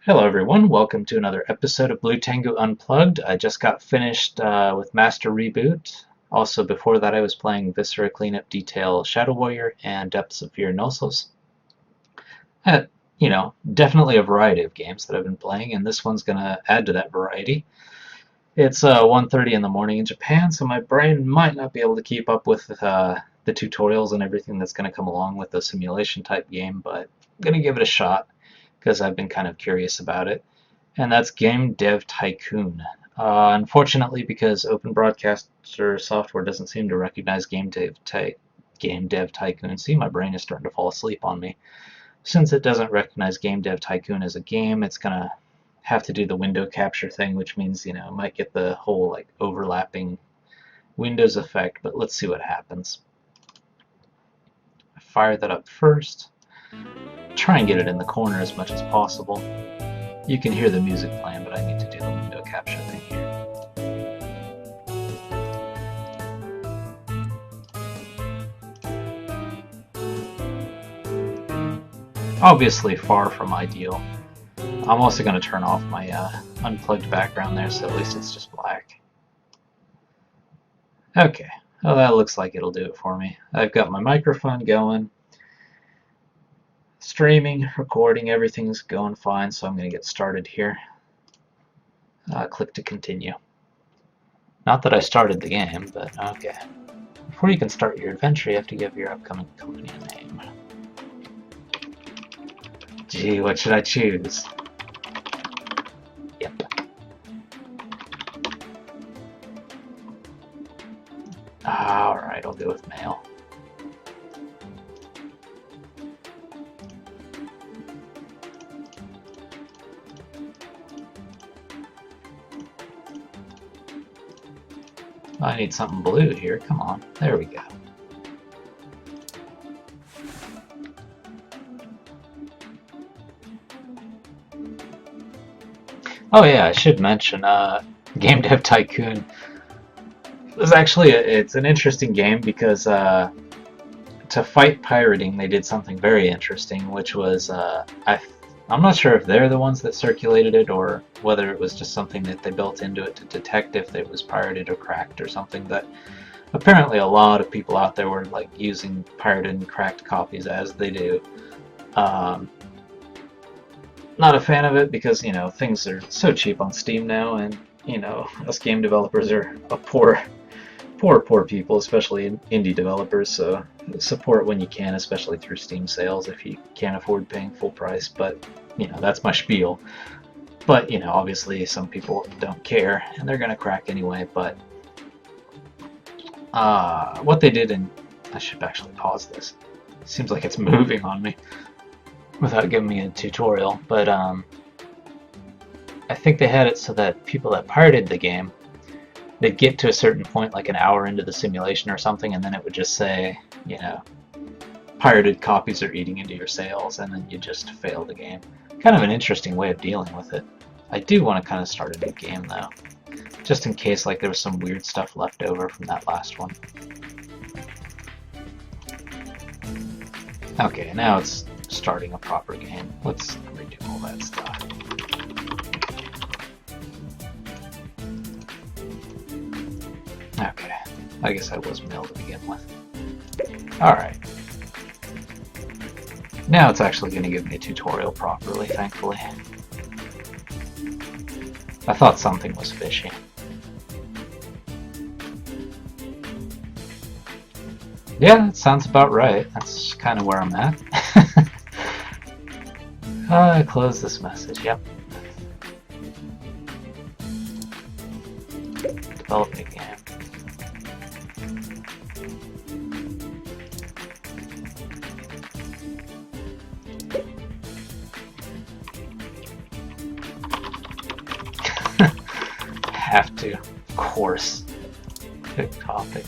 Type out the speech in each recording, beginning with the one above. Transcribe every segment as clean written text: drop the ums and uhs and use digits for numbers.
Hello everyone, welcome to another episode of Blue Tengu Unplugged. I just got finished with Master Reboot. Also before that I was playing Viscera Cleanup Detail Shadow Warrior and Depths of Fear Gnosos. Definitely a variety of games that I've been playing, and this one's going to add to that variety. It's 1:30 in the morning in Japan, so my brain might not be able to keep up with the tutorials and everything that's going to come along with the simulation type game, but I'm going to give it a shot because I've been kind of curious about it, and that's Game Dev Tycoon. Unfortunately, because Open Broadcaster software doesn't seem to recognize Game Dev Tycoon. See, my brain is starting to fall asleep on me. Since it doesn't recognize Game Dev Tycoon as a game, it's gonna have to do the window capture thing, which means it might get the whole like overlapping windows effect. But let's see what happens. Fire that up first. Try and get it in the corner as much as possible. You can hear the music playing, but I need to do the window capture thing here. Obviously far from ideal. I'm also going to turn off my unplugged background there, so at least it's just black. Okay, well that looks like it'll do it for me. I've got my microphone going. Streaming, recording, everything's going fine, so I'm going to get started here. Click to continue. Not that I started the game, but okay. Before you can start your adventure, you have to give your upcoming company a name. Gee, what should I choose? Yep. Alright, I'll go with male. I need something blue here. Come on. There we go. Oh yeah, I should mention Game Dev Tycoon is actually it's an interesting game because to fight pirating they did something very interesting, which was I'm not sure if they're the ones that circulated it or whether it was just something that they built into it to detect if it was pirated or cracked or something, but apparently a lot of people out there were like using pirated and cracked copies as they do. Not a fan of it because things are so cheap on Steam now, and us game developers are a poor people, especially indie developers, so support when you can, especially through Steam sales if you can't afford paying full price. But that's my spiel. But obviously some people don't care and they're gonna crack anyway. But what they did, and I should actually pause this, seems like it's moving on me without giving me a tutorial, but I think they had it so that people that pirated the game, they'd get to a certain point, like an hour into the simulation or something, and then it would just say, pirated copies are eating into your sales, and then you just fail the game. Kind of an interesting way of dealing with it. I do want to kind of start a new game though, just in case like there was some weird stuff left over from that last one. Okay, now it's starting a proper game. Let's redo all that stuff. Okay, I guess I was male to begin with. Alright. Now it's actually going to give me a tutorial properly, thankfully. I thought something was fishy. Yeah, that sounds about right. That's kind of where I'm at. Close this message, yep. Develop a game. Have to, of course. Pick topic.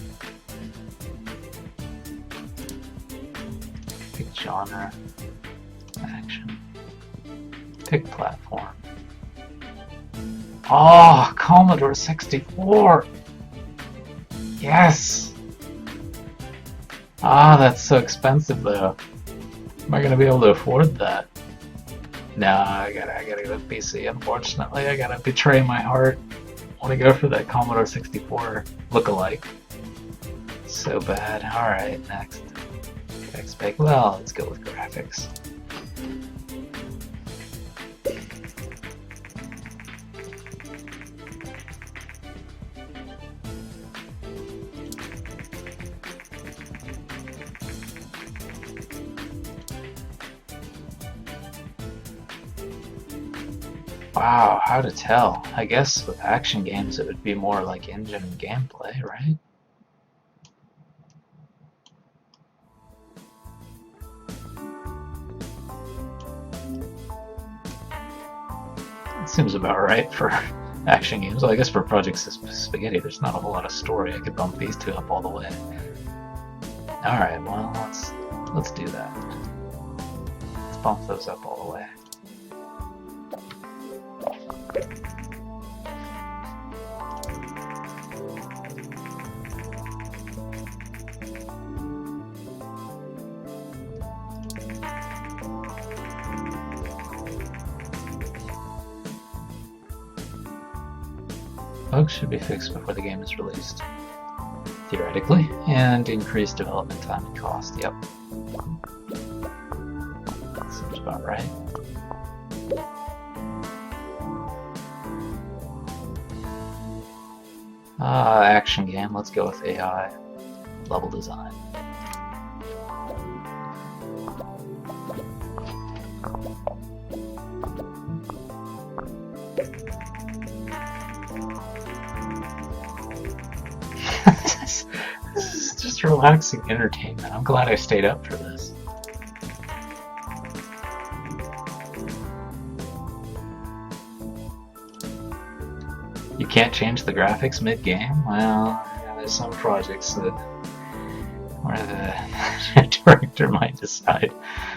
Pick genre. Action. Pick platform. Oh, Commodore 64! Yes! Ah, that's so expensive though. Am I gonna be able to afford that? No, I gotta go with PC. Unfortunately, I gotta betray my heart. I want to go for that Commodore 64 look-alike. So bad. All right, next. Expect. Well, let's go with graphics. Wow, how to tell? I guess with action games it would be more like engine and gameplay, right? That seems about right for action games. Well, I guess for Project Spaghetti there's not a whole lot of story. I could bump these two up all the way. Alright, well, let's do that. Let's bump those up all the way. Bugs should be fixed before the game is released, theoretically, and increase development time and cost. Yep. That seems about right. Action game, let's go with AI. Level design. This is just relaxing entertainment. I'm glad I stayed up for this. You can't change the graphics mid-game? Well, yeah, there's some projects that where the director might decide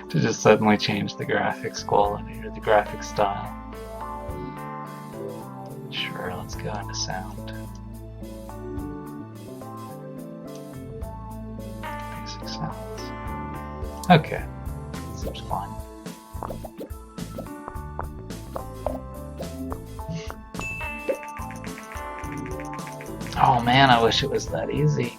to just suddenly change the graphics quality or the graphics style. Sure, let's go into sound. Basic sounds. Okay, seems fine. Oh man, I wish it was that easy.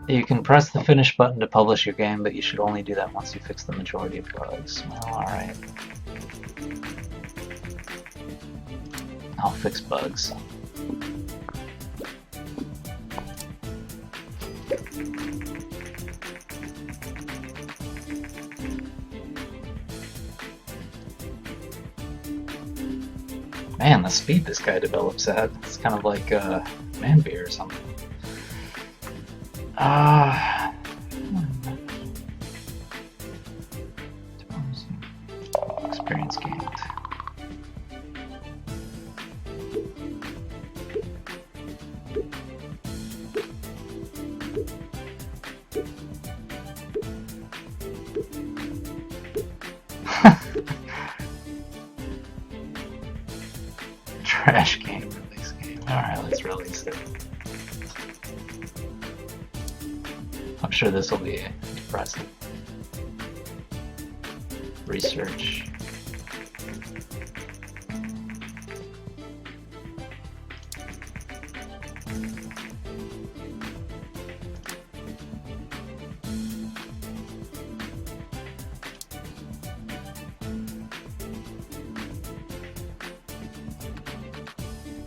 You can press the finish button to publish your game, but you should only do that once you fix the majority of bugs. Well, alright. I'll fix bugs. Man, the speed this guy develops at, it's kind of like man beer or something. Experience gained. Trash game, release game. Alright, let's release it. I'm sure this will be depressing. Research.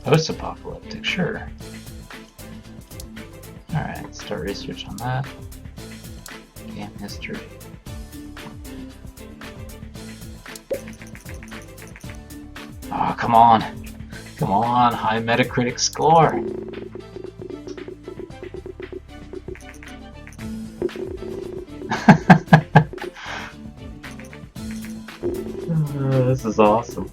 Post-apocalyptic, sure. Alright, start research on that. Game history. Oh, come on. Come on, high Metacritic score. This is awesome.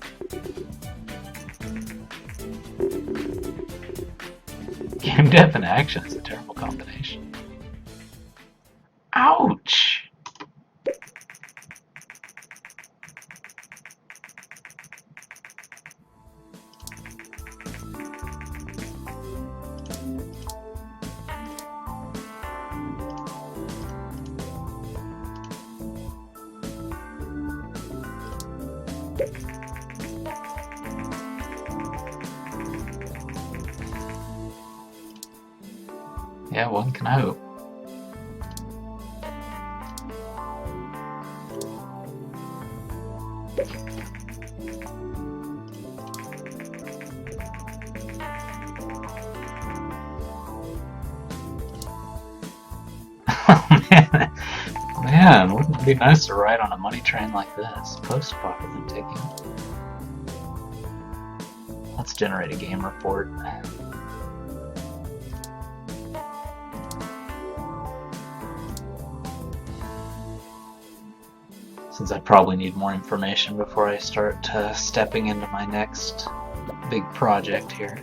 Game dev and action is a terrible combination. Ouch! Yeah, one can hope. Man, man, wouldn't it be nice to ride on a money train like this? Post-apocalyptic. Let's generate a game report. Since I probably need more information before I start stepping into my next big project here.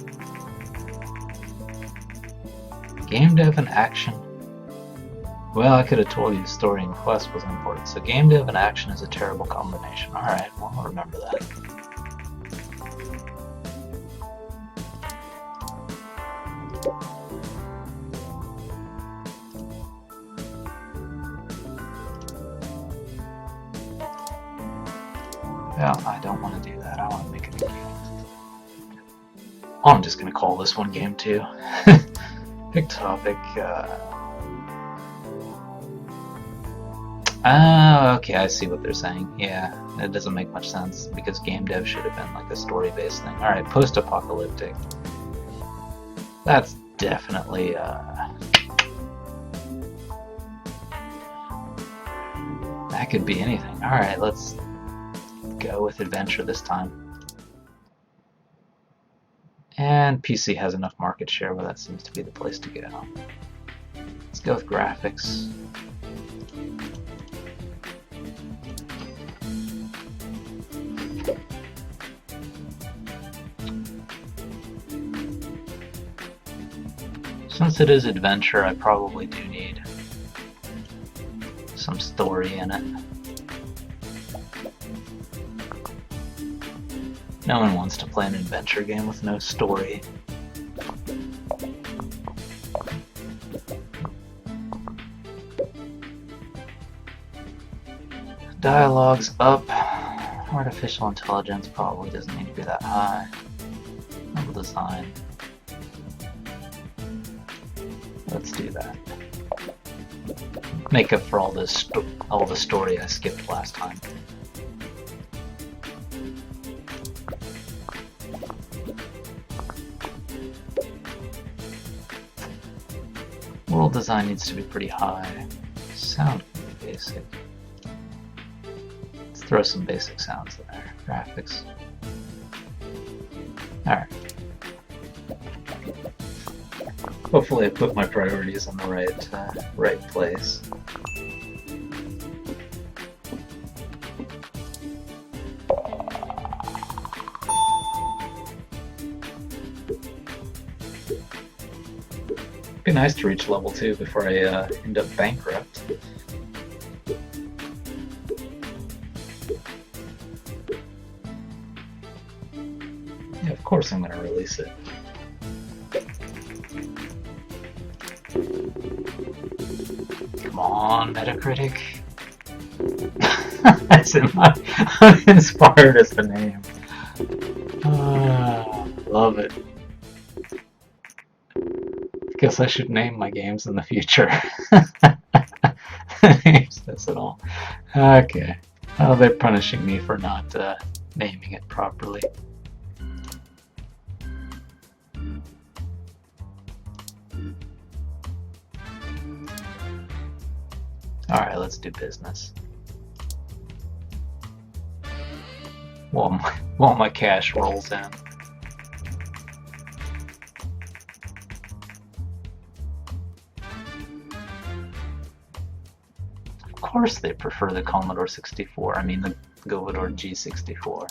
Game dev and action. Well, I could have told you story and quest was important, so game dev and action is a terrible combination. Alright, well, I'll remember that. Well, I don't want to do that. I want to make it a game. Oh, I'm just going to call this one game 2. Pick topic. Okay, I see what they're saying. Yeah, it doesn't make much sense because game dev should have been like a story-based thing. Alright, post-apocalyptic. That's definitely, that could be anything. Alright, let's go with adventure this time. And PC has enough market share where that seems to be the place to go. Let's go with graphics. Since it is adventure, I probably do need some story in it. No one wants to play an adventure game with no story. Dialogue's up. Artificial intelligence probably doesn't need to be that high. Level design. Let's do that. Make up for all the story I skipped last time. World design needs to be pretty high. Sound can be basic. Let's throw some basic sounds in there. Graphics. Alright. Hopefully I put my priorities in the right place. It'd be nice to reach level 2 before I end up bankrupt. Yeah, of course I'm gonna release it. Come on, Metacritic. That's uninspired as the name. Love it. Guess I should name my games in the future. Names this at all. Okay. Oh, they're punishing me for not naming it properly. Alright, let's do business. While my cash rolls in. Of course they prefer the Commodore 64, I mean the Commodore G64.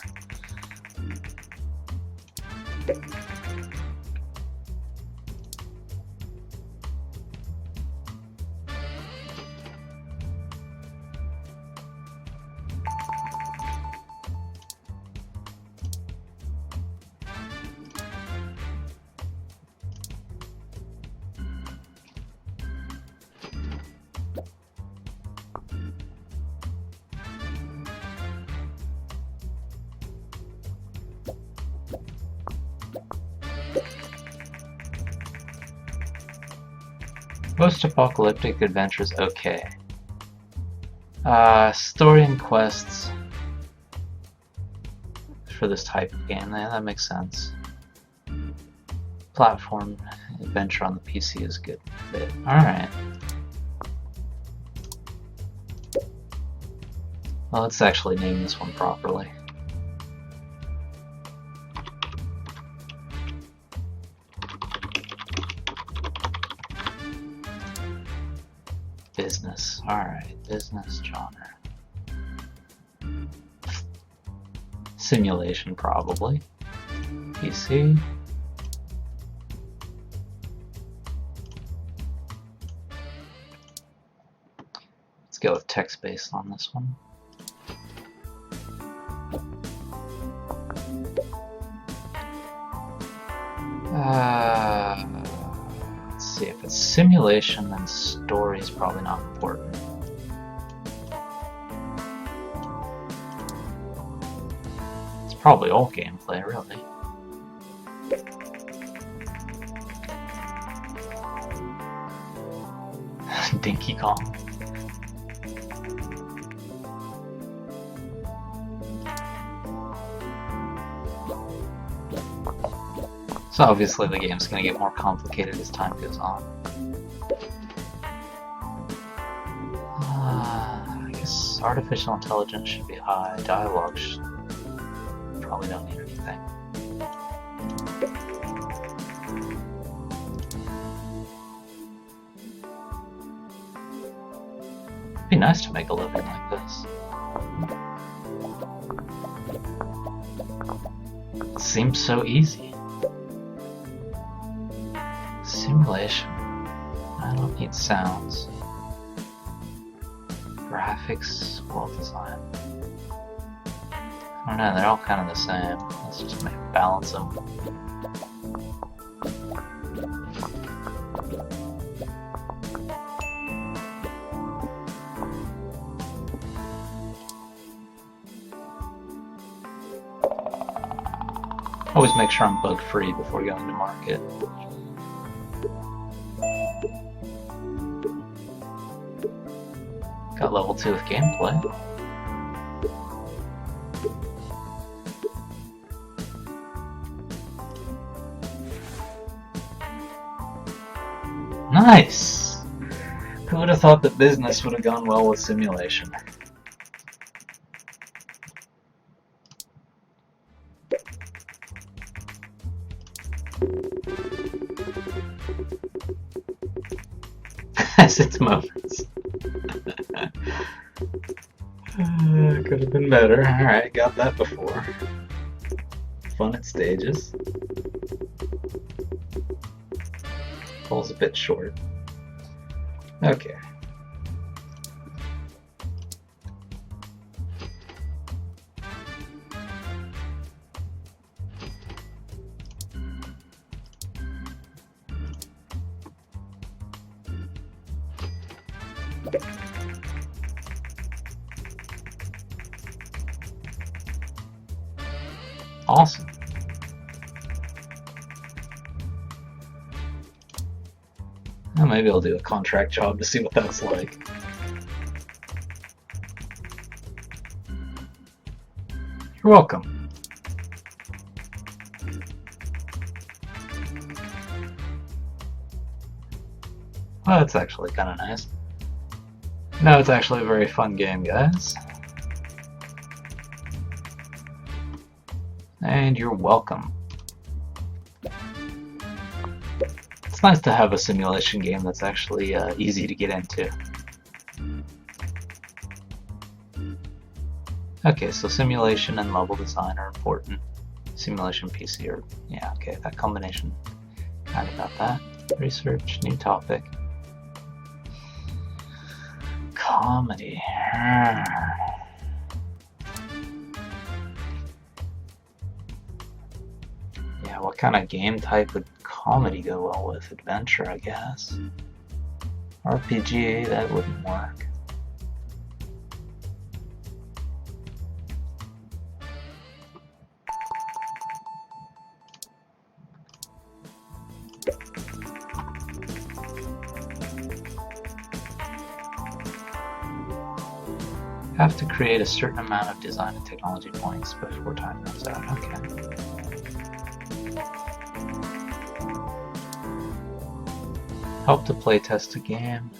Post-apocalyptic adventures, okay. Story and quests for this type of game, yeah, that makes sense. Platform adventure on the PC is good fit. Alright. Well, let's actually name this one properly. Business. Alright, business genre. Simulation, probably. PC. Let's go with text-based on this one. Let's see, if it's simulation, then story is probably not important. It's probably all gameplay, really. Dinky Kong. So obviously the game's going to get more complicated as time goes on. I guess artificial intelligence should be high. Dialogue probably don't need anything. It'd be nice to make a living like this. It seems so easy. Simulation. I don't need sounds. Graphics, world design. I don't know, they're all kind of the same. Let's just balance them. Always make sure I'm bug-free before going to market. Got level 2 with gameplay. Nice! Who would have thought that business would have gone well with simulation? Has its moments. Could have been better. Alright, got that before. Fun at stages. Falls a bit short. Okay. Awesome. Well, maybe I'll do a contract job to see what that's like. You're welcome. Well, that's actually kind of nice. No, it's actually a very fun game, guys. And you're welcome. It's nice to have a simulation game that's actually easy to get into. Okay, so simulation and level design are important. Simulation PC or yeah, okay, that combination. Kind of got that. Research, new topic. Comedy. Yeah, what kind of game type would comedy go well with? Adventure, I guess. RPG, that wouldn't work. Have to create a certain amount of design and technology points before time runs out. Okay. Help to play test a game.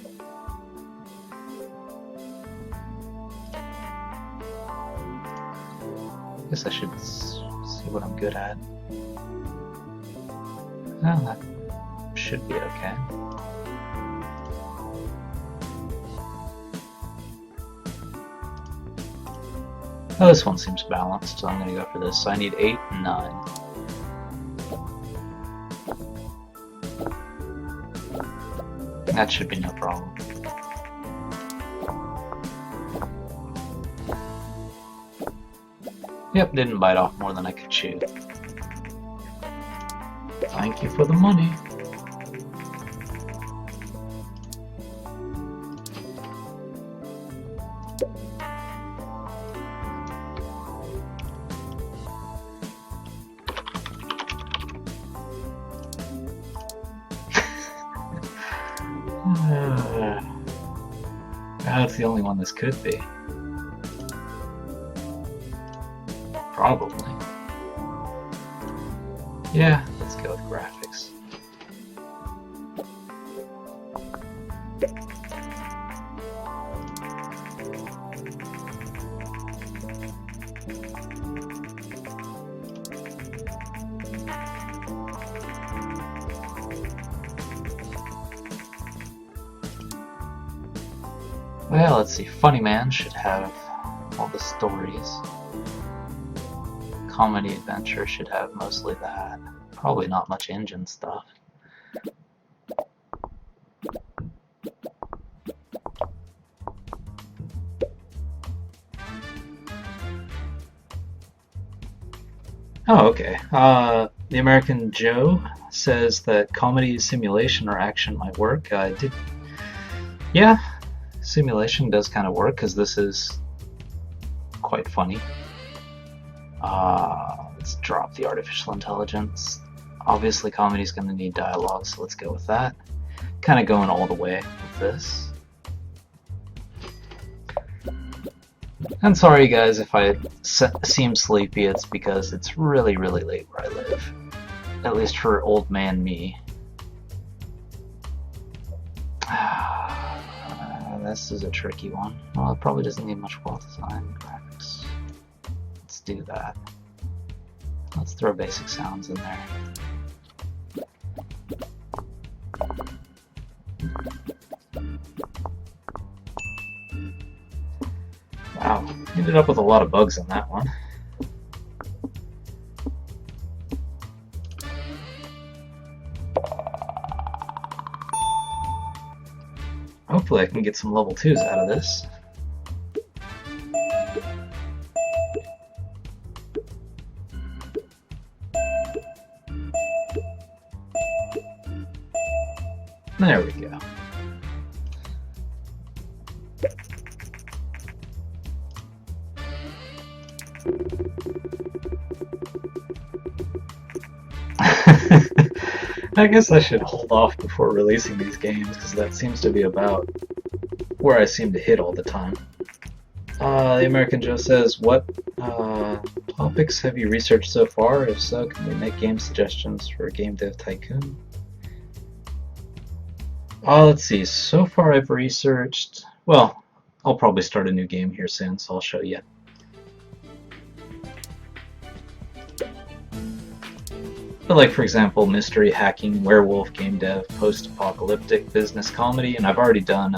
Guess I should see what I'm good at. Well, that should be okay. Oh, this one seems balanced, so I'm going to go for this. So I need 8 and 9. That should be no problem. Yep, didn't bite off more than I could chew. Thank you for the money. That's the only one this could be. Probably. Yeah, let's go with graphics. Well, let's see. Funny Man should have all the stories. Comedy Adventure should have mostly that. Probably not much engine stuff. Oh, okay. The American Joe says that comedy, simulation, or action might work. Yeah, simulation does kind of work because this is quite funny. Let's drop the artificial intelligence. Obviously, comedy's going to need dialogue, so let's go with that. Kind of going all the way with this. And sorry guys if I seem sleepy, it's because it's really, really late where I live. At least for old man me. This is a tricky one. Well, it probably doesn't need much well design graphics. Let's do that. Let's throw basic sounds in there. Wow, ended up with a lot of bugs on that one. Hopefully I can get some level 2s out of this. There we go. I guess I should hold off before releasing these games, because that seems to be about where I seem to hit all the time. The American Joe says, what topics have you researched so far? If so, can we make game suggestions for game Dev Tycoon? Let's see, so far I've researched, well, I'll probably start a new game here soon, so I'll show you. But like, for example, mystery, hacking, werewolf, game dev, post-apocalyptic, business, comedy, and I've already done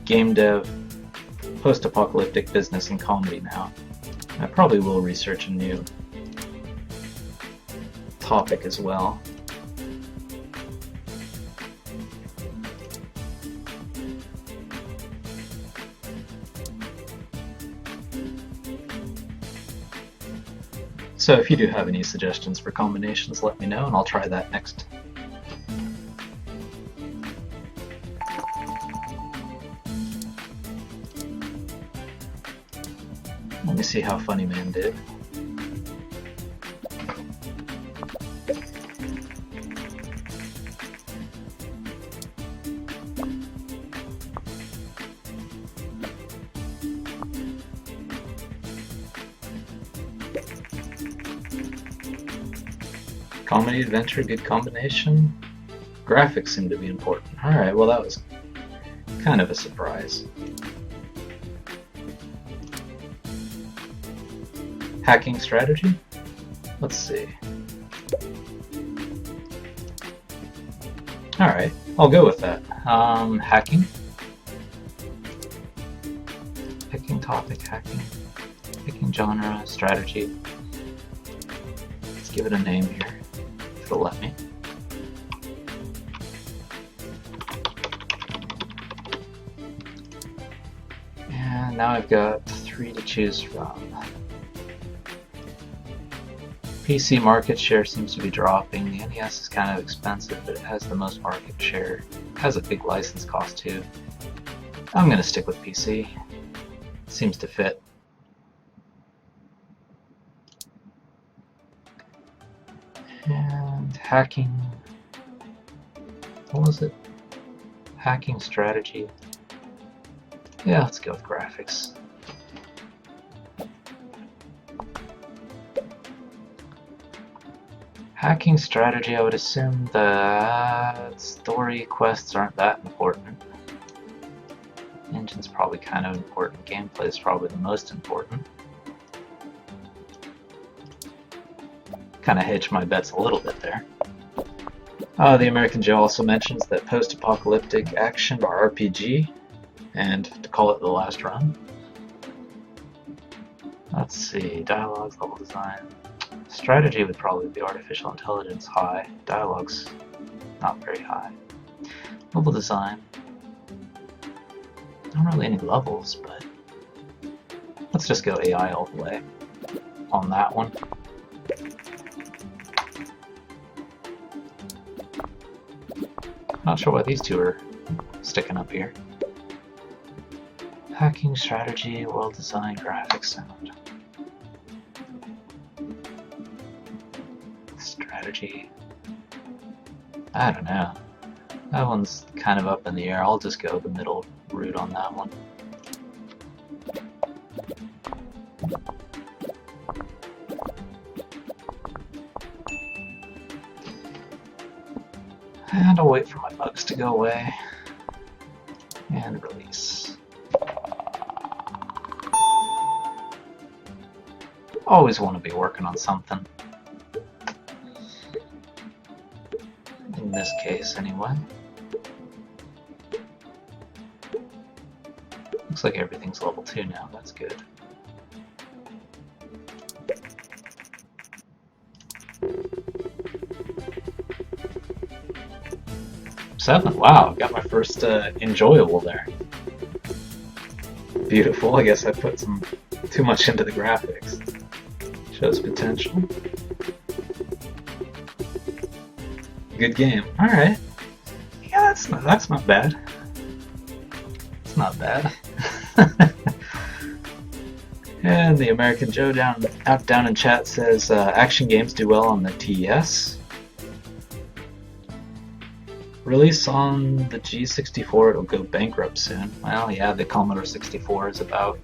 game dev, post-apocalyptic, business, and comedy now. I probably will research a new topic as well. So if you do have any suggestions for combinations, let me know and I'll try that next. Let me see how Funny Man did. Comedy, adventure, good combination. Graphics seem to be important. Alright, well that was kind of a surprise. Hacking strategy? Let's see. Alright, I'll go with that. Hacking. Picking topic, hacking. Picking genre, strategy. Let's give it a name here, if it'll let me. And now I've got 3 to choose from. PC market share seems to be dropping. The NES is kind of expensive, but it has the most market share. It has a big license cost too. I'm going to stick with PC. Seems to fit. And hacking. What was it? Hacking strategy. Yeah, let's go with graphics. Hacking strategy, I would assume that story quests aren't that important. Engine's probably kind of important. Gameplay is probably the most important. Kind of hedged my bets a little bit there. The American Joe also mentions that post-apocalyptic action or RPG, and to call it the last run. Let's see, dialogues, level design. Strategy would probably be artificial intelligence high. Dialogue's not very high. Level design. Not really any levels, but let's just go AI all the way on that one. Not sure why these two are sticking up here. Hacking, strategy, world design, graphics, sound. Strategy. I don't know. That one's kind of up in the air. I'll just go the middle route on that one. And I'll wait for my bugs to go away. And release. Always want to be working on something. In this case, anyway. Looks like everything's level 2 now, that's good. Seven, wow, got my first enjoyable there. Beautiful, I guess I put too much into the graphics. Shows potential. Good game. Alright. Yeah, that's not bad. It's not bad. And the American Joe down in chat says action games do well on the TES. Release on the G64, it'll go bankrupt soon. Well, yeah, the Commodore 64 is about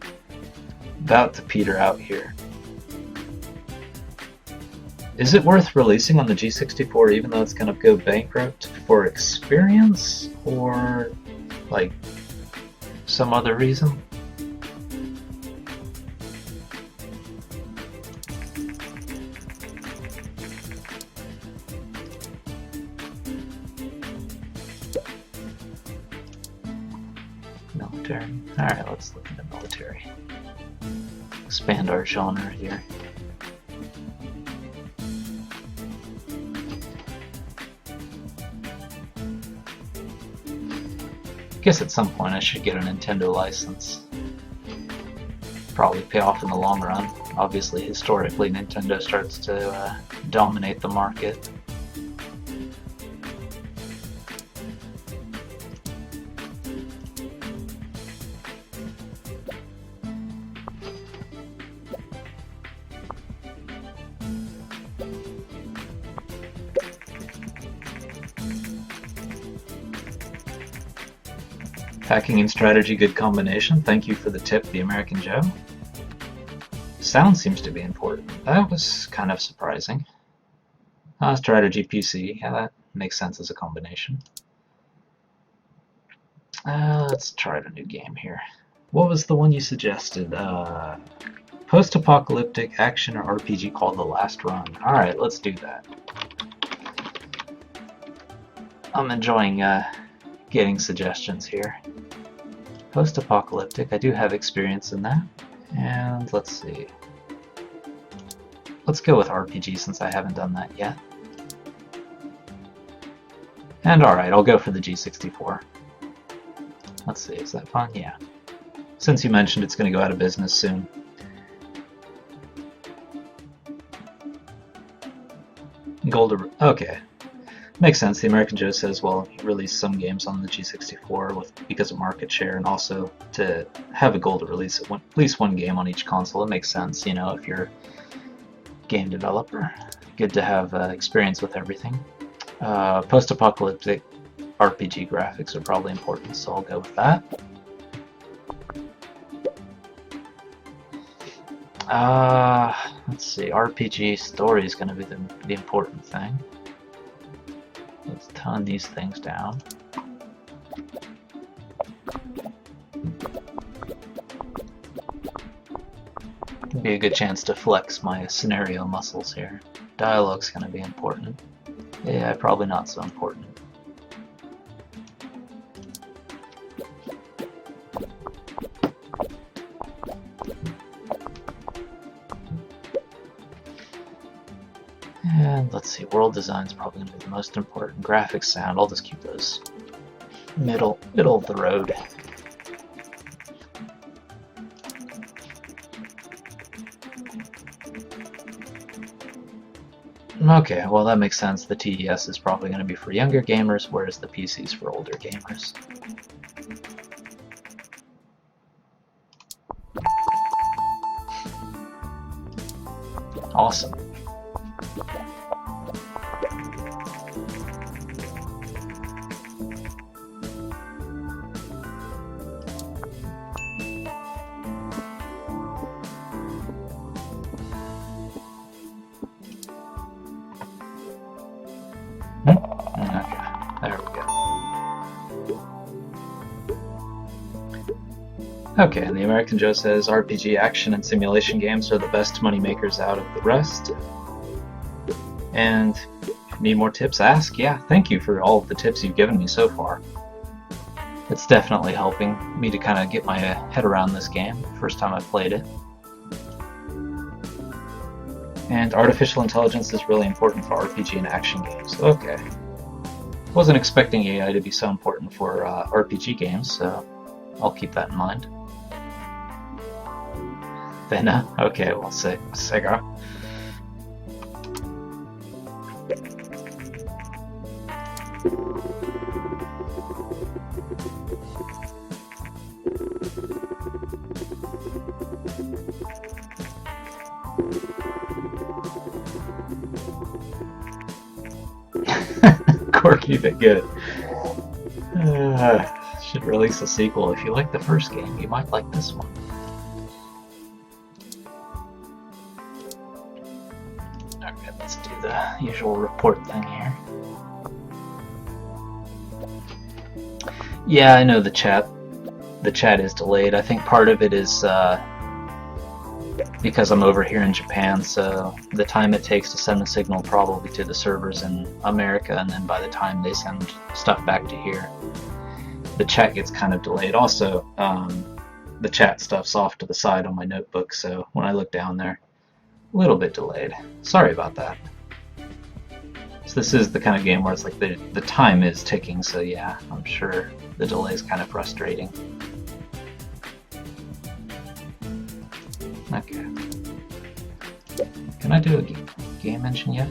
to peter out here. Is it worth releasing on the G64 even though it's going to go bankrupt for experience or like some other reason? Military. Alright, let's look into military. Expand our genre here. I guess at some point I should get a Nintendo license. Probably pay off in the long run. Obviously, historically, Nintendo starts to dominate the market. Hacking and strategy, good combination. Thank you for the tip, the American Joe. Sound seems to be important. That was kind of surprising. Strategy PC, yeah, that makes sense as a combination. Let's try a new game here. What was the one you suggested? Post-apocalyptic action or RPG called The Last Run. Alright, let's do that. I'm enjoying getting suggestions here. Post-apocalyptic, I do have experience in that. And let's see. Let's go with RPG since I haven't done that yet. And alright, I'll go for the G64. Let's see, is that fun? Yeah. Since you mentioned it's going to go out of business soon. Okay. Makes sense. The American Joe says, well, he released some games on the G64 because of market share, and also to have a goal to release at least one game on each console. It makes sense, you know, if you're a game developer. Good to have experience with everything. Post-apocalyptic RPG graphics are probably important, so I'll go with that. Let's see, RPG story is going to be the important thing. Let's tone these things down. Be a good chance to flex my scenario muscles here. Dialogue's going to be important. Yeah, probably not so important. And let's see, world design's probably going to be the most important. Graphics, sound, I'll just keep those middle of the road. Okay, well that makes sense. The TES is probably going to be for younger gamers, whereas the PC is for older gamers. Awesome. Okay, and the American Joe says RPG action and simulation games are the best money makers out of the rest. And if you need more tips, ask. Yeah, thank you for all of the tips you've given me so far. It's definitely helping me to kind of get my head around this game, first time I played it. And artificial intelligence is really important for RPG and action games. Okay. Wasn't expecting AI to be so important for RPG games, so I'll keep that in mind. Vena? Okay, well, Sega. Quirky but good. Should release a sequel. If you like the first game, you might like this one. Okay, let's do the usual report thing here. Yeah, I know the chat is delayed. I think part of it is because I'm over here in Japan, so the time it takes to send the signal probably to the servers in America, and then by the time they send stuff back to here, the chat gets kind of delayed. Also, the chat stuff's off to the side on my notebook, so when I look down there, a little bit delayed. Sorry about that. So this is the kind of game where it's like the time is ticking, so yeah, I'm sure the delay is kind of frustrating. Okay. Can I do a game engine yet?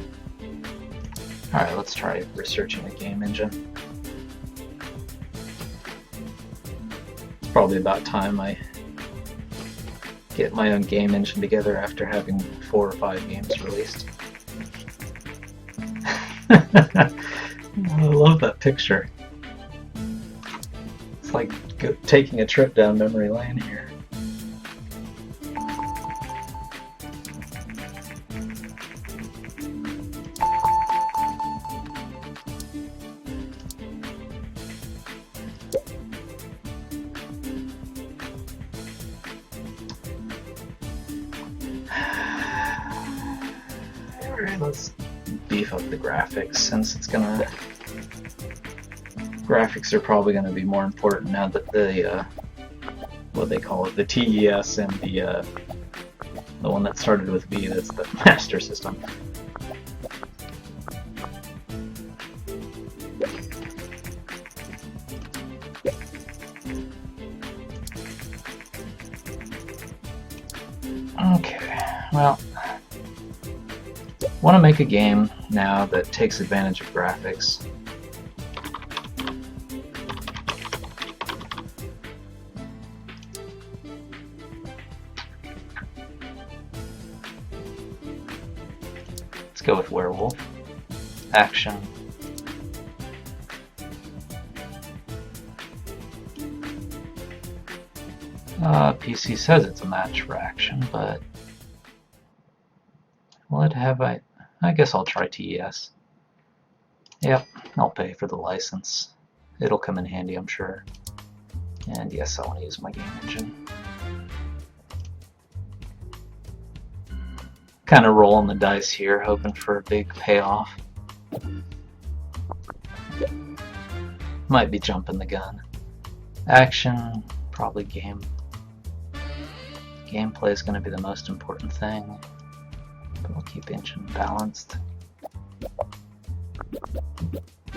Alright, let's try researching a game engine. It's probably about time I get my own game engine together after having 4 or 5 games released. I love that picture. It's like taking a trip down memory lane here. Alright, let's beef up the graphics since it's gonna... Graphics are probably gonna be more important now that the, what they call it, the TES and the one that started with V, that's the Master System. Okay, well, want to make a game now that takes advantage of graphics. Let's go with werewolf. Action. PC says it's a match for action, but what have I guess I'll try TES. Yep, I'll pay for the license. It'll come in handy, I'm sure. And yes, I want to use my game engine. Kind of rolling the dice here, hoping for a big payoff. Might be jumping the gun. Action, probably game. Gameplay is going to be the most important thing, but we'll keep engine balanced.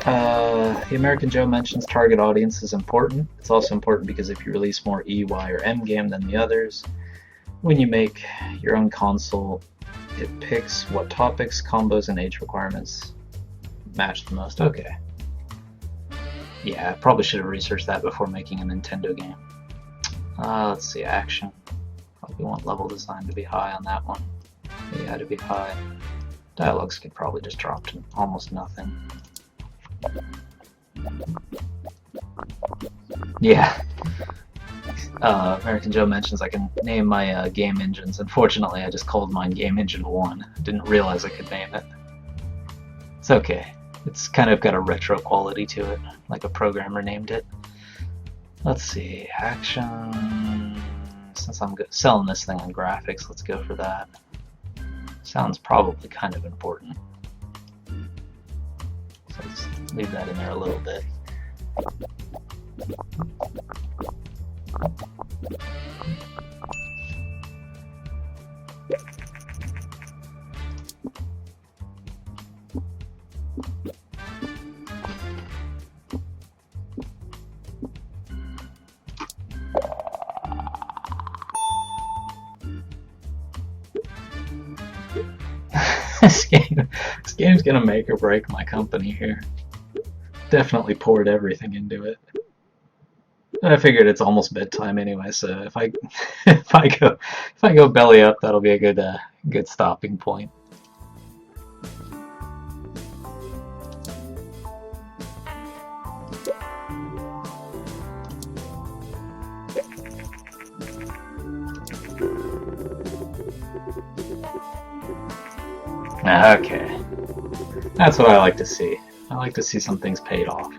The American Joe mentions target audience is important. It's also important because if you release more E, Y, or M game than the others, when you make your own console, it picks what topics, combos, and age requirements match the most. Okay. Yeah, I probably should have researched that before making a Nintendo game. Let's see, action. Probably want level design to be high on that one. Yeah, to be high. Dialogues could probably just drop to almost nothing. Yeah. American Joe mentions I can name my game engines. Unfortunately, I just called mine Game Engine 1. I didn't realize I could name it. It's okay. It's kind of got a retro quality to it, like a programmer named it. Let's see, action... Since I'm selling this thing on graphics, let's go for that. Sounds probably kind of important. So let's leave that in there a little bit. This game's gonna make or break my company here. Definitely poured everything into it. I figured it's almost bedtime anyway, so if I if I go belly up, that'll be a good stopping point. Okay, that's what I like to see. I like to see some things paid off.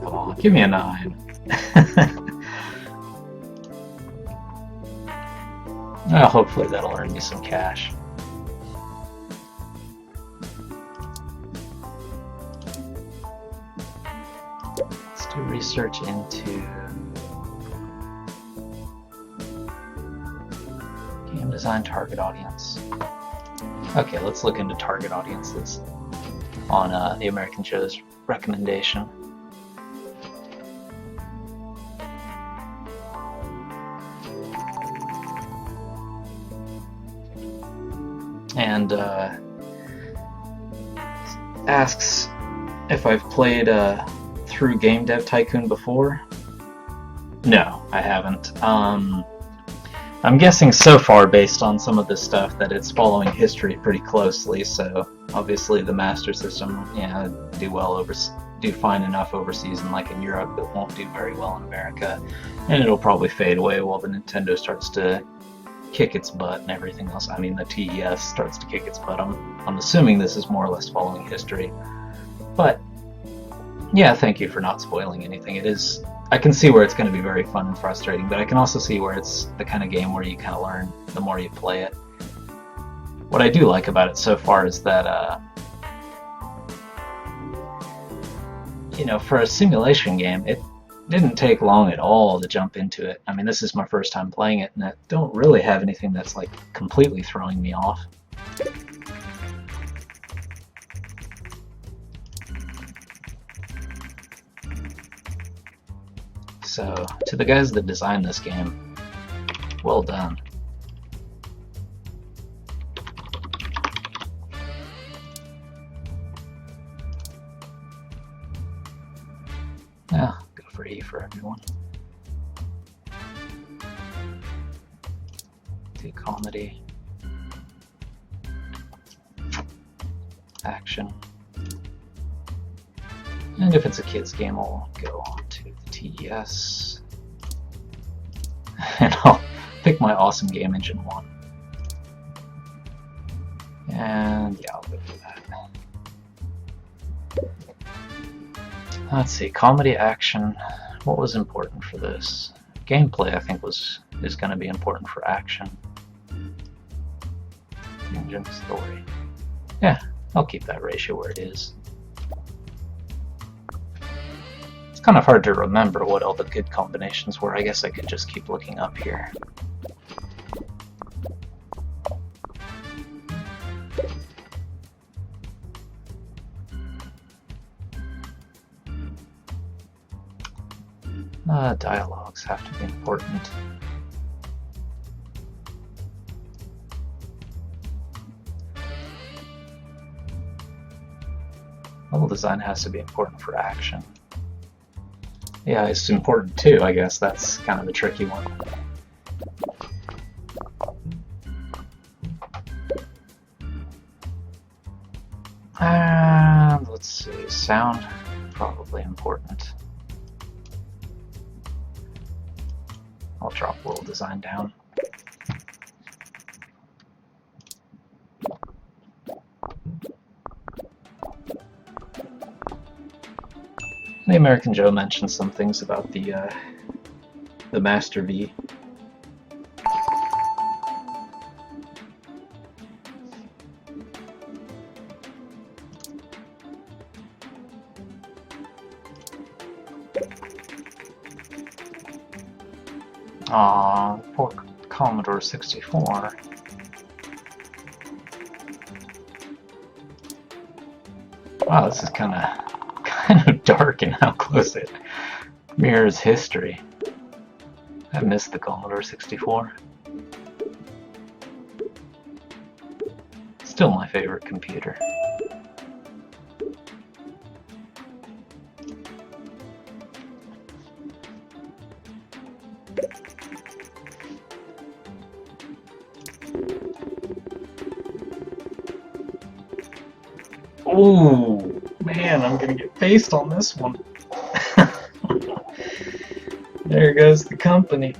Come on, give me a 9. Well, hopefully that'll earn me some cash. Let's do research into game design target audience. Okay, let's look into target audiences on the American Joe's recommendation. And asks if I've played through game Dev Tycoon before. No, I haven't. I'm guessing so far, based on some of this stuff, that it's following history pretty closely. So obviously, the Master System, yeah, do fine enough overseas and like in Europe, but won't do very well in America, and it'll probably fade away while the Nintendo starts to kick its butt and everything else. I mean, the TES starts to kick its butt. I'm assuming this is more or less following history, but yeah, thank you for not spoiling anything. It is I can see where it's going to be very fun and frustrating, but I can also see where it's the kind of game where you kind of learn the more you play it. What I do like about it so far is that, you know, for a simulation game, it didn't take long at all to jump into it. I mean, this is my first time playing it, and I don't really have anything that's like completely throwing me off. So, to the guys that designed this game, well done. Yeah, go for E for everyone. Do comedy, action, and if it's a kids game, I'll go on to the TES, and I'll pick my awesome game engine one. And yeah, I'll go for that. Let's see, comedy, action. What was important for this? Gameplay, I think, is going to be important for action. Engine, story. Yeah, I'll keep that ratio where it is. It's kind of hard to remember what all the good combinations were. I guess I could just keep looking up here. Dialogues have to be important. Level design has to be important for action. Yeah, it's important too, I guess. That's kind of a tricky one. And let's see, sound, probably important. I'll drop world design down. The American Joe mentioned some things about the Master V. Aw, poor Commodore 64. Wow, this is kind of dark in how close it mirrors history. I miss the Commodore 64. Still my favorite computer. Ooh, man, I'm gonna get faced on this one. There goes the company.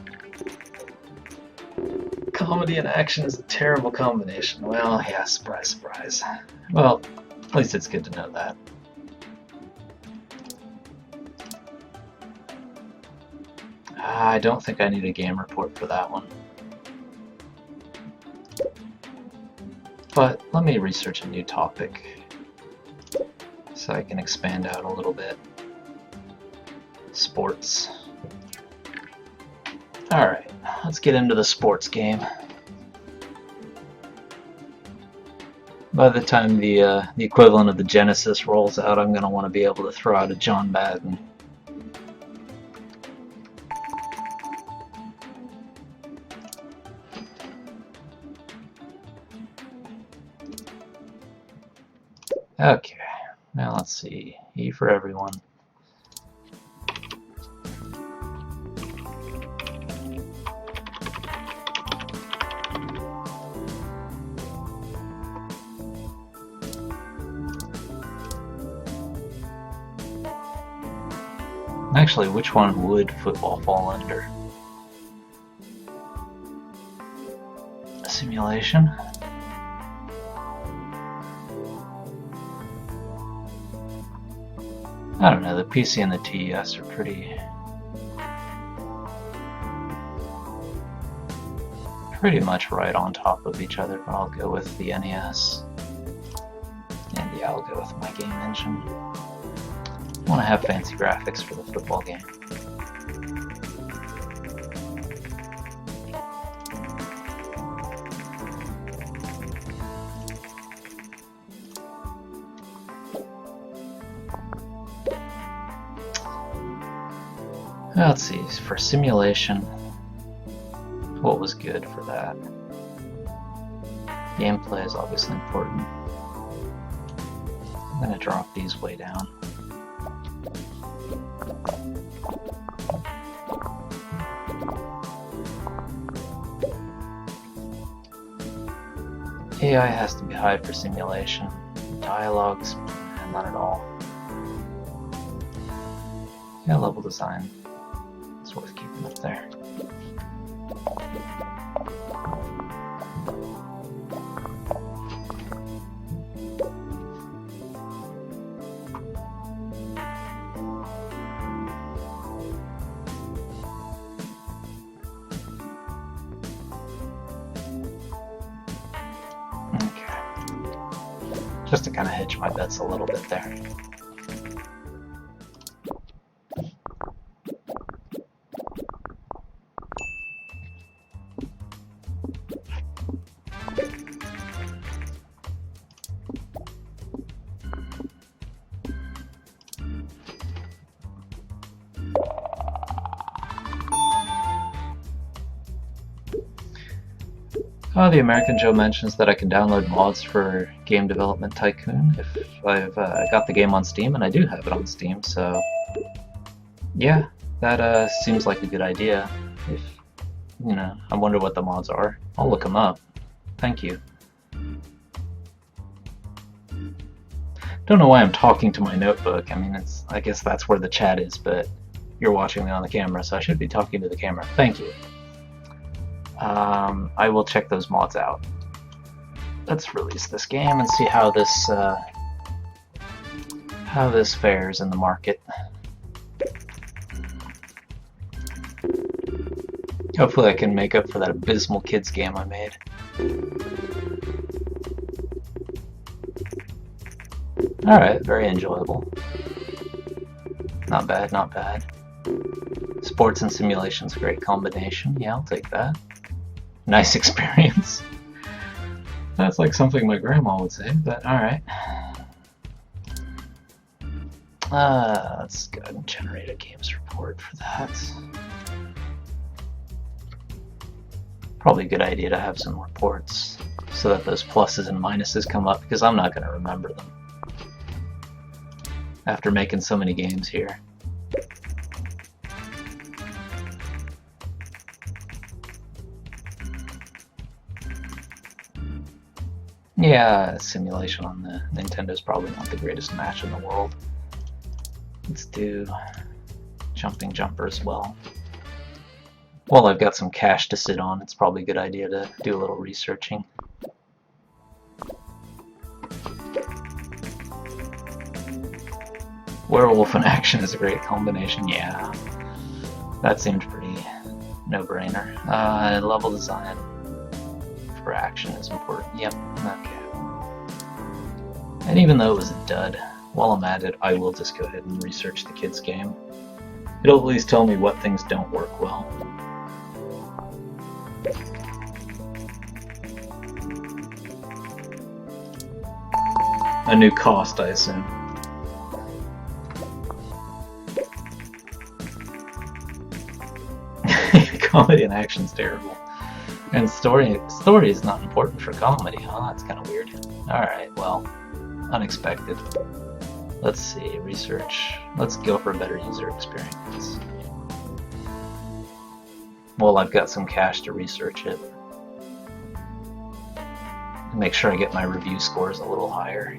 Comedy and action is a terrible combination. Well, yeah, surprise, surprise. Well, at least it's good to know that. I don't think I need a game report for that one. But let me research a new topic so I can expand out a little bit. Sports. Alright, let's get into the sports game. By the time the equivalent of the Genesis rolls out, I'm going to want to be able to throw out a John Madden. Okay, now let's see. E for everyone. Actually, which one would football fall under? Simulation? I don't know, the PC and the TES are pretty pretty much right on top of each other, but I'll go with the NES. And yeah, I'll go with my game engine. I want to have fancy graphics for the football game. Let's see, for simulation, what was good for that? Gameplay is obviously important. I'm going to drop these way down. AI has to be high for simulation. Dialogues, not at all. Yeah, level design. It's worth keeping up there. Okay. Just to kind of hedge my bets a little bit there. The American Joe mentions that I can download mods for Game Development Tycoon if I've got the game on Steam, and I do have it on Steam, so yeah, that seems like a good idea. If, you know, I wonder what the mods are. I'll look them up. Thank you. Don't know why I'm talking to my notebook. I mean, I guess that's where the chat is, but you're watching me on the camera, so I should be talking to the camera. Thank you. I will check those mods out. Let's release this game and see how this fares in the market. Hopefully I can make up for that abysmal kids game I made. Alright, very enjoyable. Not bad, not bad. Sports and simulation's a great combination. Yeah, I'll take that. Nice experience. That's like something my grandma would say, but alright. Let's go ahead and generate a games report for that. Probably a good idea to have some reports so that those pluses and minuses come up, because I'm not going to remember them after making so many games here. Yeah, simulation on the Nintendo's probably not the greatest match in the world. Let's do jumping jumper as well. Well, I've got some cash to sit on. It's probably a good idea to do a little researching. Werewolf and action is a great combination. Yeah, that seemed pretty no-brainer. Level design for action is important. Yep, okay. And even though it was a dud, while I'm at it, I will just go ahead and research the kids' game. It'll at least tell me what things don't work well. A new cost, I assume. Comedy and action's terrible. And story is not important for comedy, huh? That's kind of weird. Alright, well, unexpected. Let's see, research. Let's go for a better user experience. Well, I've got some cash to research it. Make sure I get my review scores a little higher.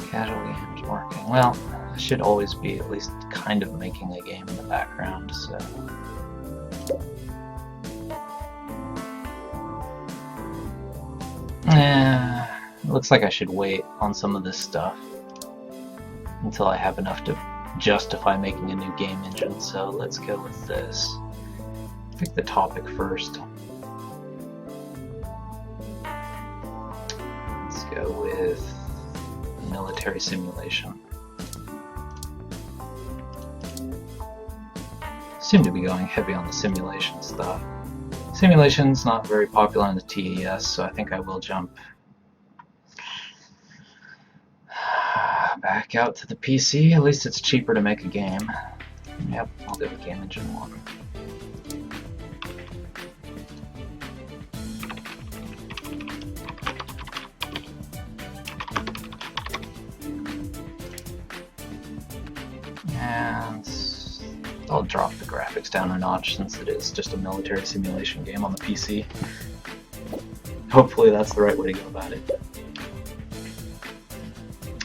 Casual games working. Well, I should always be at least kind of making a game in the background, so... It looks like I should wait on some of this stuff until I have enough to justify making a new game engine, so let's go with this. Pick the topic first. Let's go with military simulation. Seem to be going heavy on the simulation stuff. Simulation's not very popular on the TES, so I think I will jump back out to the PC. At least it's cheaper to make a game. Yep, I'll go with Game Engine 1. And I'll drop the graphics down a notch since it is just a military simulation game on the PC. Hopefully that's the right way to go about it.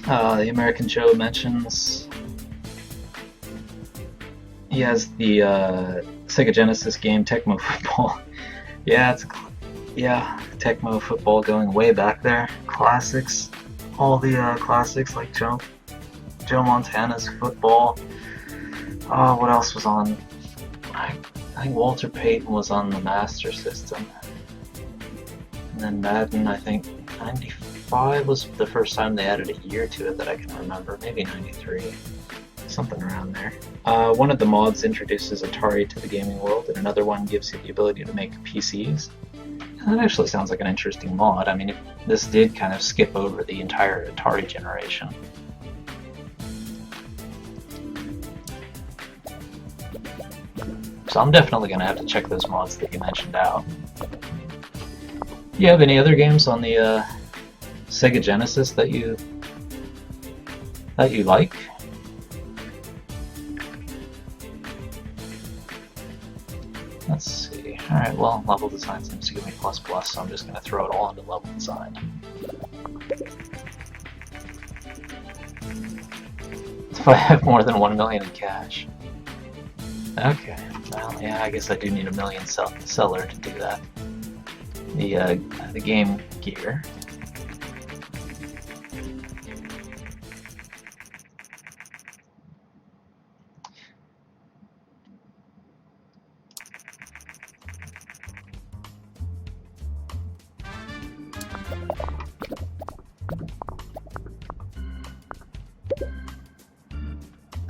The American Joe mentions he has the Sega Genesis game Tecmo Football. Yeah, Tecmo Football going way back there. Classics, all the classics like Joe Montana's Football. What else was on? I think Walter Payton was on the Master System. And then Madden, I think 95 was the first time they added a year to it that I can remember. Maybe 93. Something around there. One of the mods introduces Atari to the gaming world, and another one gives you the ability to make PCs. And that actually sounds like an interesting mod. I mean, this did kind of skip over the entire Atari generation. So I'm definitely going to have to check those mods that you mentioned out. Do you have any other games on the Sega Genesis that you like? Let's see. Alright, well, level design seems to give me ++, so I'm just going to throw it all into level design. If I have more than 1 million in cash. Okay, well, yeah, I guess I do need a million seller to do that. The Game Gear.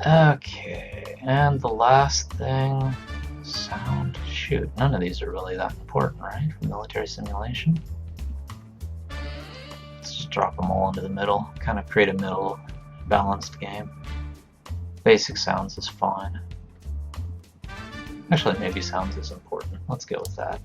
Okay, and the last thing, sound. Shoot, none of these are really that important, right? For military simulation. Let's just drop them all into the middle, kind of create a middle balanced game. Basic sounds is fine. Actually, maybe sounds is important. Let's go with that.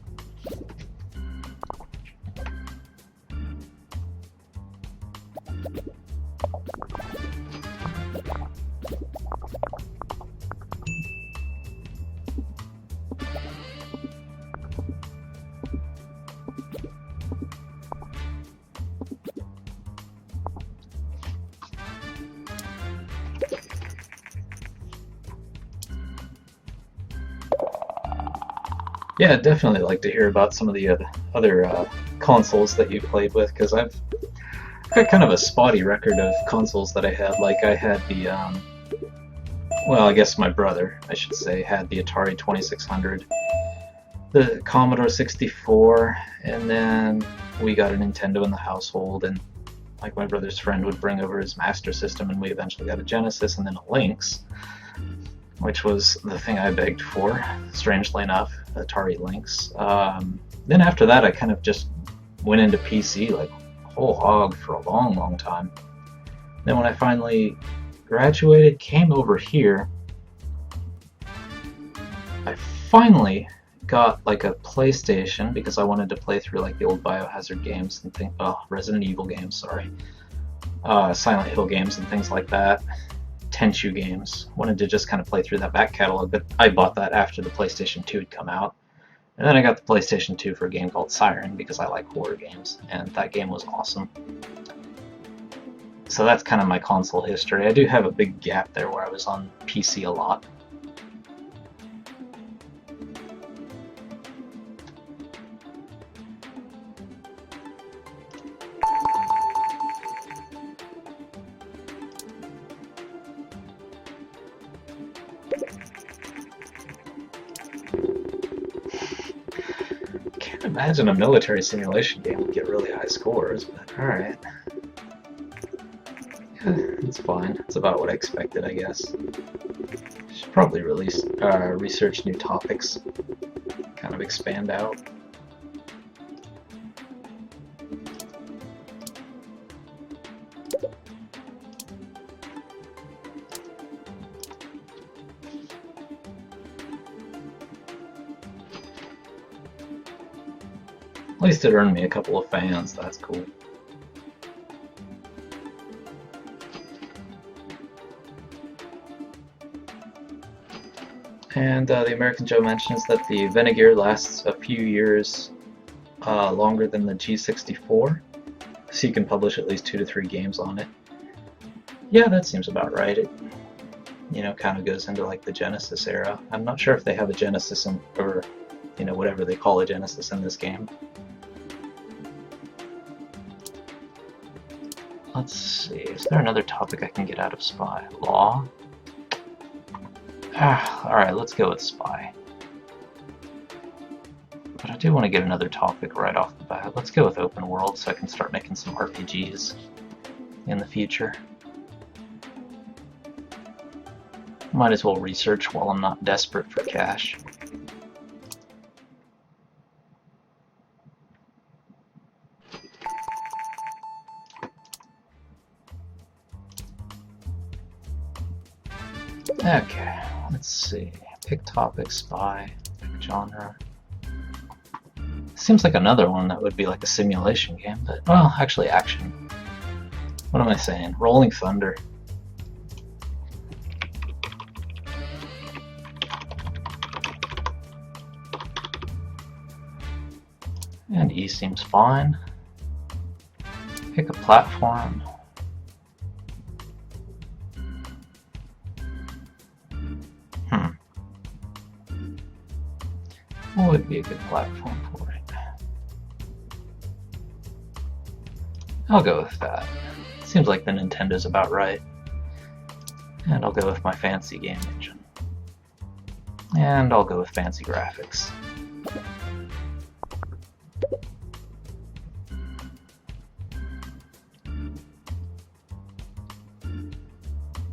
Yeah, I'd definitely like to hear about some of the other consoles that you played with, because I've got kind of a spotty record of consoles that I had. Like, I had the, well, I guess my brother, I should say, had the Atari 2600, the Commodore 64, and then we got a Nintendo in the household, and like my brother's friend would bring over his Master System, and we eventually got a Genesis and then a Lynx, which was the thing I begged for, strangely enough, Atari Lynx. Then after that, I kind of just went into PC like whole hog for a long, long time. Then when I finally graduated, came over here, I finally got like a PlayStation because I wanted to play through like the old Biohazard games and Resident Evil games, sorry, Silent Hill games and things like that. Tenchu games. Wanted to just kind of play through that back catalog, but I bought that after the PlayStation 2 had come out. And then I got the PlayStation 2 for a game called Siren because I like horror games, and that game was awesome. So that's kind of my console history. I do have a big gap there where I was on PC a lot. imagine a military simulation game would get really high scores, but alright. Yeah, it's fine. It's about what I expected, I guess. Should probably research new topics, kind of expand out. At least it earned me a couple of fans, that's cool. And the American Joe mentions that the Venegear lasts a few years longer than the G64, so you can publish at least 2 to 3 games on it. Yeah, that seems about right. It, kind of goes into like the Genesis era. I'm not sure if they have a Genesis or, whatever they call a Genesis in this game. Let's see, is there another topic I can get out of Spy? Law? Alright, let's go with Spy. But I do want to get another topic right off the bat. Let's go with Open World so I can start making some RPGs in the future. Might as well research while I'm not desperate for cash. Okay, let's see. Pick topic, spy, pick genre. Seems like another one that would be like a simulation game, but, well, actually action. What am I saying? Rolling Thunder. And E seems fine. Pick a platform. What would be a good platform for it? I'll go with that. Seems like the Nintendo's about right. And I'll go with my fancy game engine. And I'll go with fancy graphics.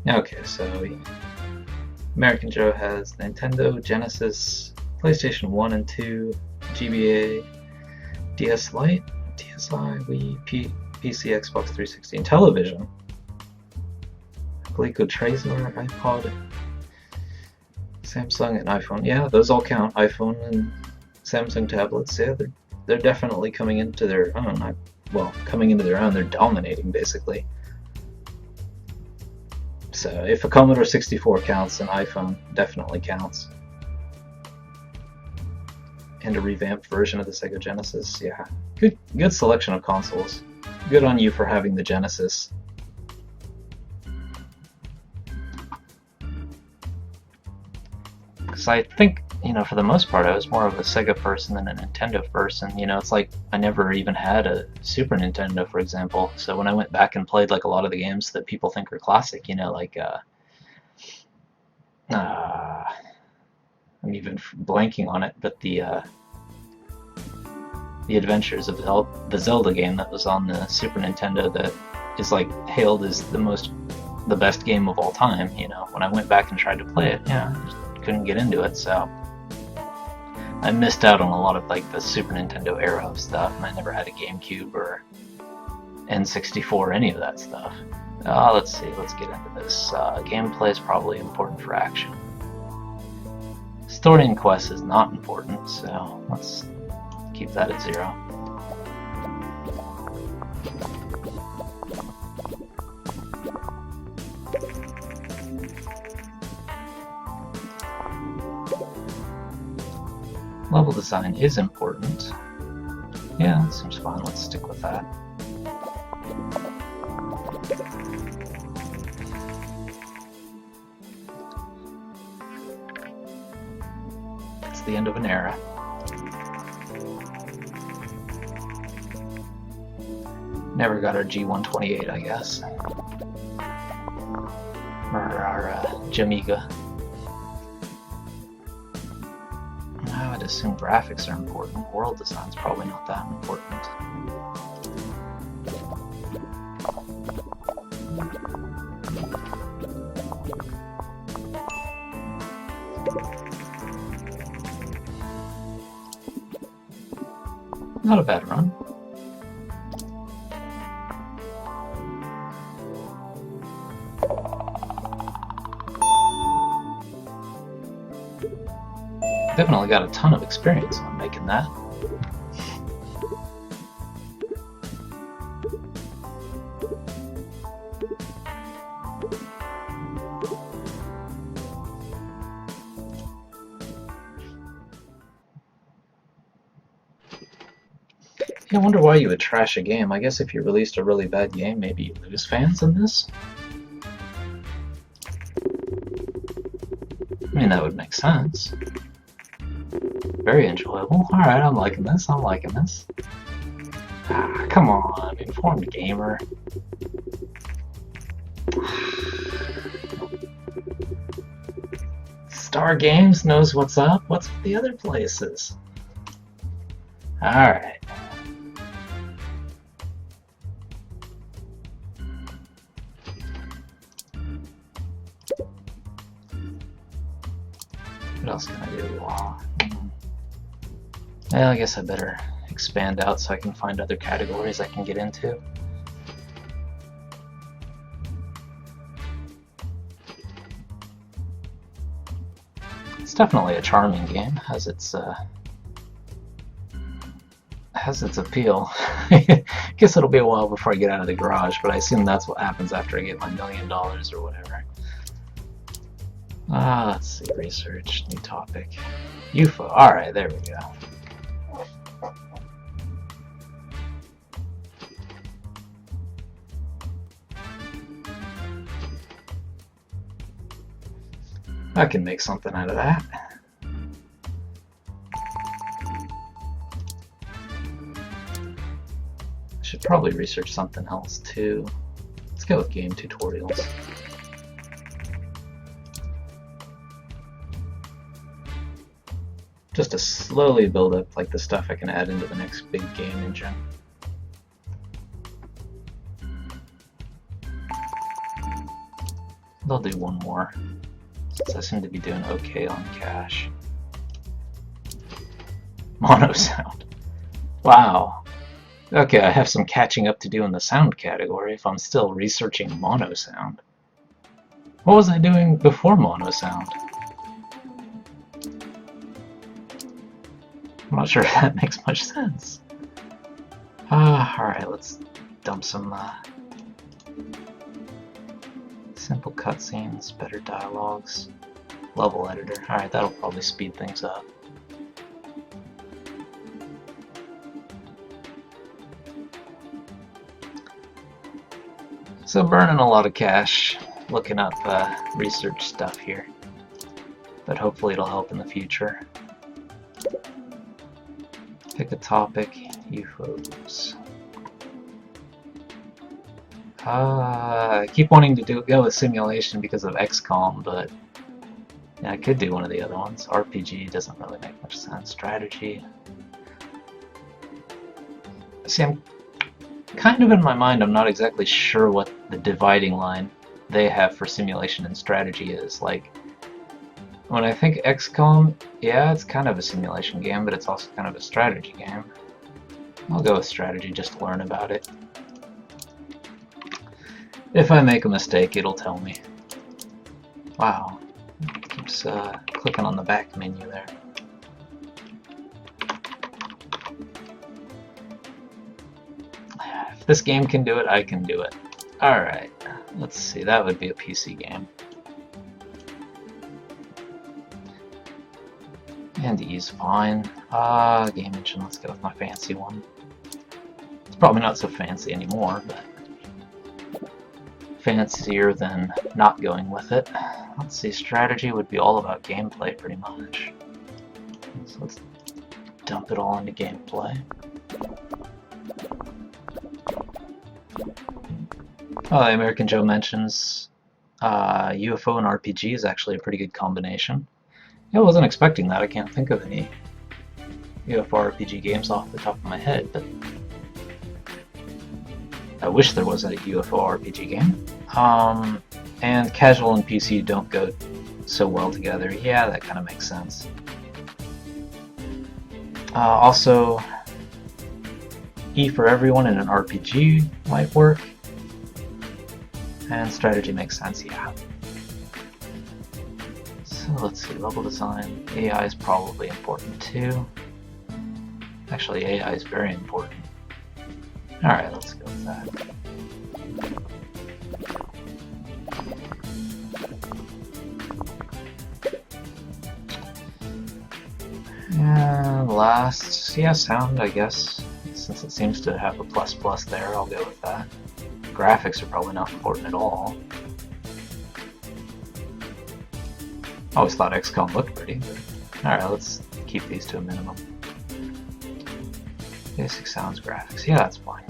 Okay, so American Joe has Nintendo, Genesis, PlayStation 1 and 2, GBA, DS Lite, DSi, Wii, PC, Xbox 360, and television. Coleco Trezor, iPod, Samsung, and iPhone. Yeah, those all count. iPhone and Samsung tablets. Yeah, they're definitely coming into their own. Coming into their own. They're dominating basically. So if a Commodore 64 counts, an iPhone definitely counts. And a revamped version of the Sega Genesis. Yeah, good selection of consoles. Good on you for having the Genesis. Because I think, for the most part, I was more of a Sega person than a Nintendo person. It's like I never even had a Super Nintendo, for example. So when I went back and played like a lot of the games that people think are classic, I'm even blanking on it, but the Adventures of the Zelda game that was on the Super Nintendo that is like hailed as the best game of all time. When I went back and tried to play it, I just couldn't get into it, so I missed out on a lot of like the Super Nintendo era of stuff, and I never had a GameCube or N64 or any of that stuff. Let's see, let's get into this. Gameplay is probably important for action. Story and quest is not important, so let's keep that at 0. Level design is important. Yeah, that seems fine. Let's stick with that. It's the end of an era. Never got our G128, I guess. Or our Jamiga. assume graphics are important. World design's probably not that important. Not a bad run. Definitely got a ton of experience on making that. I wonder why you would trash a game. I guess if you released a really bad game, maybe you lose fans in this? I mean, that would make sense. Very enjoyable. Alright, I'm liking this, I'm liking this. Ah, come on, informed gamer. Star Games knows what's up. What's with the other places? Alright. What else can I do? Well, I guess I better expand out so I can find other categories I can get into. It's definitely a charming game. Has its appeal. I guess it'll be a while before I get out of the garage, but I assume that's what happens after I get my $1 million or whatever. Let's see, research, new topic. UFO, alright, there we go. I can make something out of that. I should probably research something else too. Let's go with game tutorials. Just to slowly build up like the stuff I can add into the next big game engine. They'll do one more, since I seem to be doing okay on cache. Mono sound. Wow. Okay, I have some catching up to do in the sound category if I'm still researching mono sound. What was I doing before mono sound? I'm not sure if that makes much sense. Alright, let's dump some simple cutscenes, better dialogues, level editor. Alright, that'll probably speed things up. So burning a lot of cash, looking up research stuff here, but hopefully it'll help in the future. Pick a topic, UFOs. I keep wanting to go with simulation because of XCOM, but yeah, I could do one of the other ones. RPG doesn't really make much sense. Strategy. See, I'm kind of in my mind, I'm not exactly sure what the dividing line they have for simulation and strategy is. Like, when I think XCOM, yeah, it's kind of a simulation game, but it's also kind of a strategy game. I'll go with strategy just to learn about it. If I make a mistake, it'll tell me. Wow, it keeps clicking on the back menu there. If this game can do it, I can do it. Alright, let's see, that would be a PC game. And E's fine. Game engine, let's go with my fancy one. It's probably not so fancy anymore, but fancier than not going with it. Let's see, strategy would be all about gameplay pretty much. So let's dump it all into gameplay. Oh, American Joe mentions UFO and RPG is actually a pretty good combination. I wasn't expecting that. I can't think of any UFO RPG games off the top of my head, but I wish there was a UFO RPG game. And casual and PC don't go so well together. Yeah, that kind of makes sense. Also, E for everyone in an RPG might work. And strategy makes sense, yeah. So let's see, level design. AI is probably important too. Actually, AI is very important. Alright, let's go with that. And last, yeah, sound, I guess. Since it seems to have a ++ there, I'll go with that. Graphics are probably not important at all. I always thought XCOM looked pretty, but alright, let's keep these to a minimum. Basic sounds, graphics, yeah, that's fine.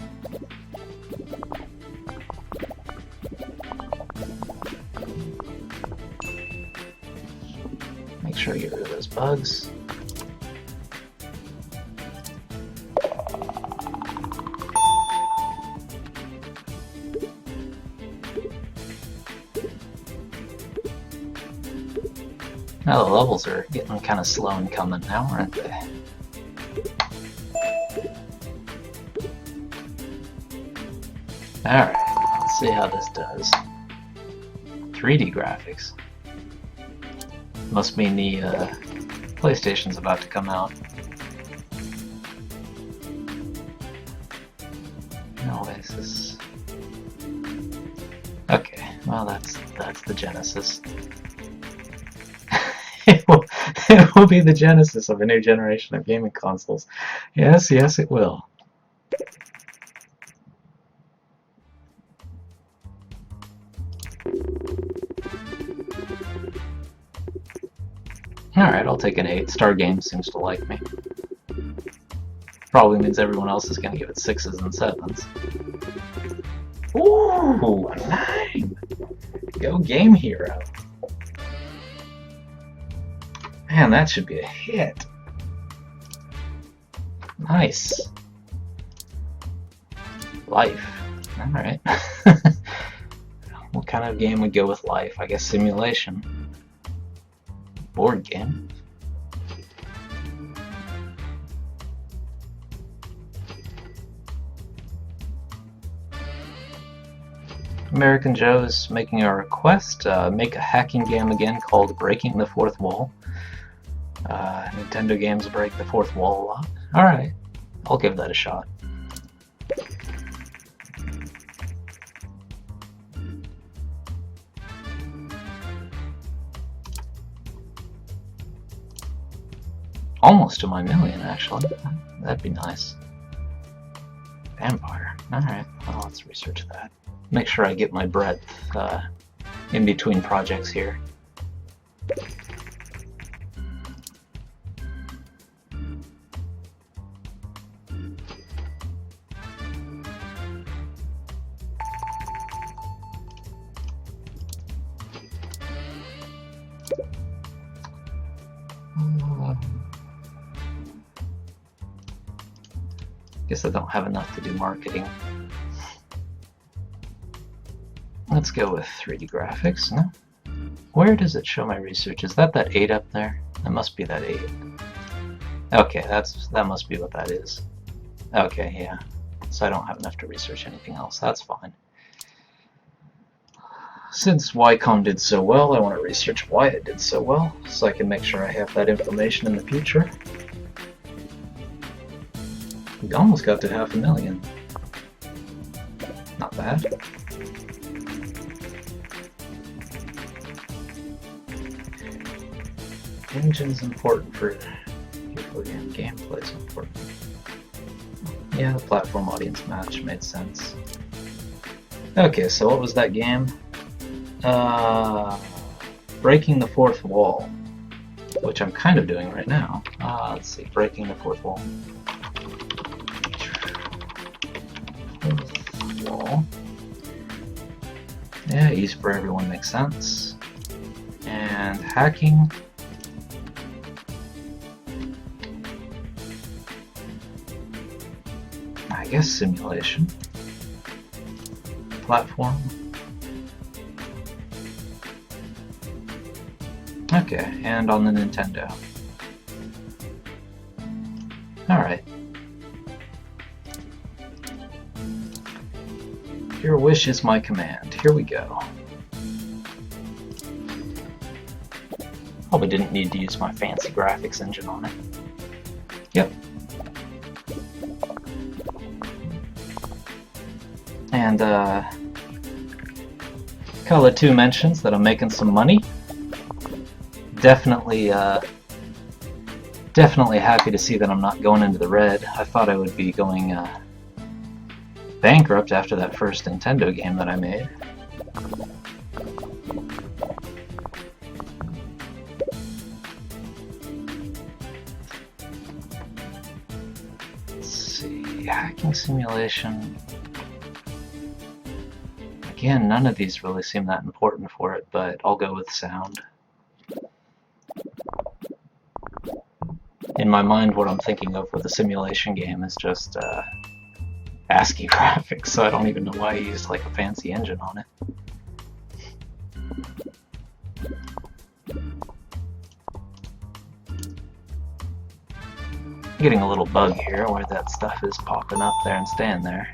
Make sure I get rid of those bugs. Now the levels are getting kind of slow and coming now, aren't they? Alright, let's see how this does. 3D graphics. Must mean the PlayStation's about to come out. No, this is... Okay, well that's the Genesis. It will be the genesis of a new generation of gaming consoles. Yes, yes, it will. Alright, I'll take an 8. Star Games seems to like me. Probably means everyone else is going to give it 6s and 7s. Ooh, a 9! Go Game Hero. Man, that should be a hit. Nice. Life. Alright. What kind of game would go with life? I guess simulation. Board game. American Joe is making a request. Make a hacking game again called Breaking the Fourth Wall. Nintendo games break the fourth wall a lot. Alright, I'll give that a shot. Almost to my million, actually. That'd be nice. Vampire. Alright, well, let's research that. Make sure I get my breadth in between projects here. Guess I don't have enough to do marketing. Let's go with 3D graphics. No? Where does it show my research? Is that 8 up there? That must be that 8. Okay, that must be what that is. Okay, yeah. So I don't have enough to research anything else. That's fine. Since YCOM did so well, I want to research why it did so well, so I can make sure I have that information in the future. We almost got to 500,000. Not bad. Engine's important for people again. Gameplay's important. Yeah, the platform audience match made sense. Okay, so what was that game? Breaking the Fourth Wall, which I'm kind of doing right now. Let's see, Breaking the Fourth Wall. Wall. Yeah, easy for everyone makes sense. And hacking. guess simulation. Platform. Okay, and on the Nintendo. Alright. Your wish is my command. Here we go. Probably didn't need to use my fancy graphics engine on it. Yep. And, Color 2 mentions that I'm making some money. Definitely happy to see that I'm not going into the red. I thought I would be going, bankrupt after that first Nintendo game that I made. Hacking simulation. Again, none of these really seem that important for it, but I'll go with sound. In my mind, what I'm thinking of with a simulation game is just ASCII graphics, so I don't even know why I used like a fancy engine on it. Getting a little bug here where that stuff is popping up there and staying there.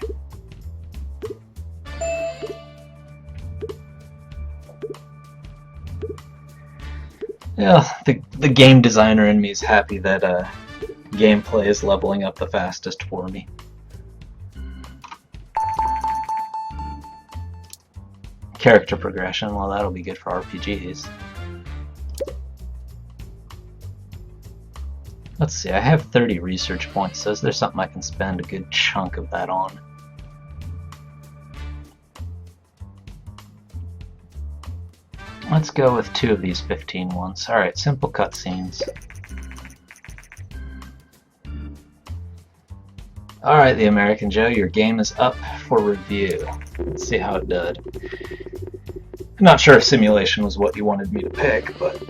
Yeah, the game designer in me is happy that gameplay is leveling up the fastest for me. Character progression, well, that'll be good for RPGs. Let's see, I have 30 research points, so is there something I can spend a good chunk of that on? Let's go with 2 of these 15 ones. Alright, simple cutscenes. Alright, the American Joe, your game is up for review. Let's see how it did. I'm not sure if simulation was what you wanted me to pick, but...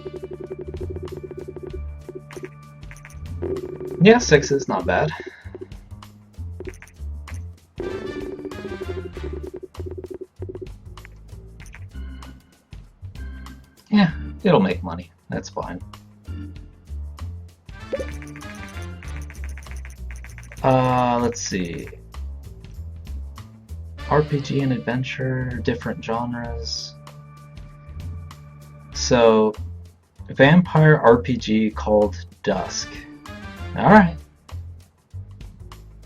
yeah, 6 is not bad. Yeah, it'll make money. That's fine. Let's see. RPG and adventure, different genres. So, vampire RPG called Dusk. Alright.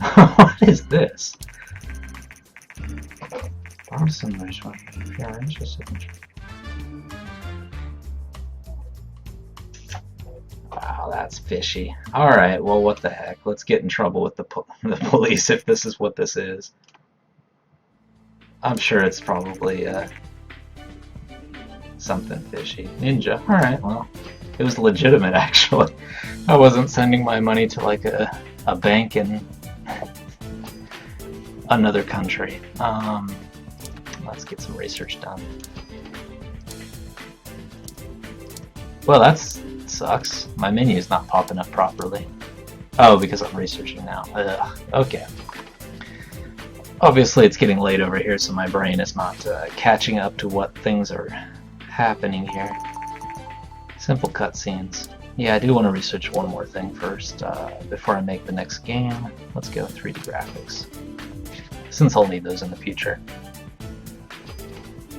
What is this? Borrow some nourishment if you are interested in. Wow, that's fishy. Alright, well, what the heck? Let's get in trouble with the police if this is what this is. I'm sure it's probably something fishy. Ninja. Alright, well, it was legitimate actually. I wasn't sending my money to like a bank in another country. Let's get some research done. Well, that sucks. My menu is not popping up properly. Oh, because I'm researching now. Ugh. Okay. Obviously it's getting late over here, so my brain is not catching up to what things are happening here. Simple cutscenes. Yeah, I do want to research one more thing first before I make the next game. Let's go 3D graphics, since I'll need those in the future.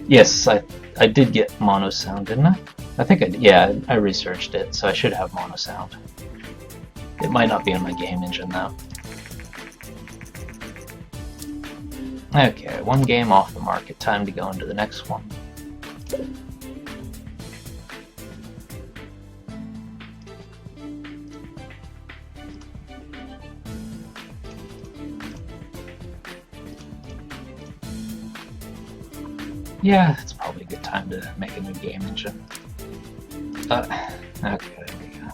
Yes, I did get mono sound, didn't I? I think I researched it, so I should have mono sound. It might not be in my game engine though. Okay, one game off the market. Time to go into the next one. Yeah, it's probably a good time to make a new game engine. Okay, there we go.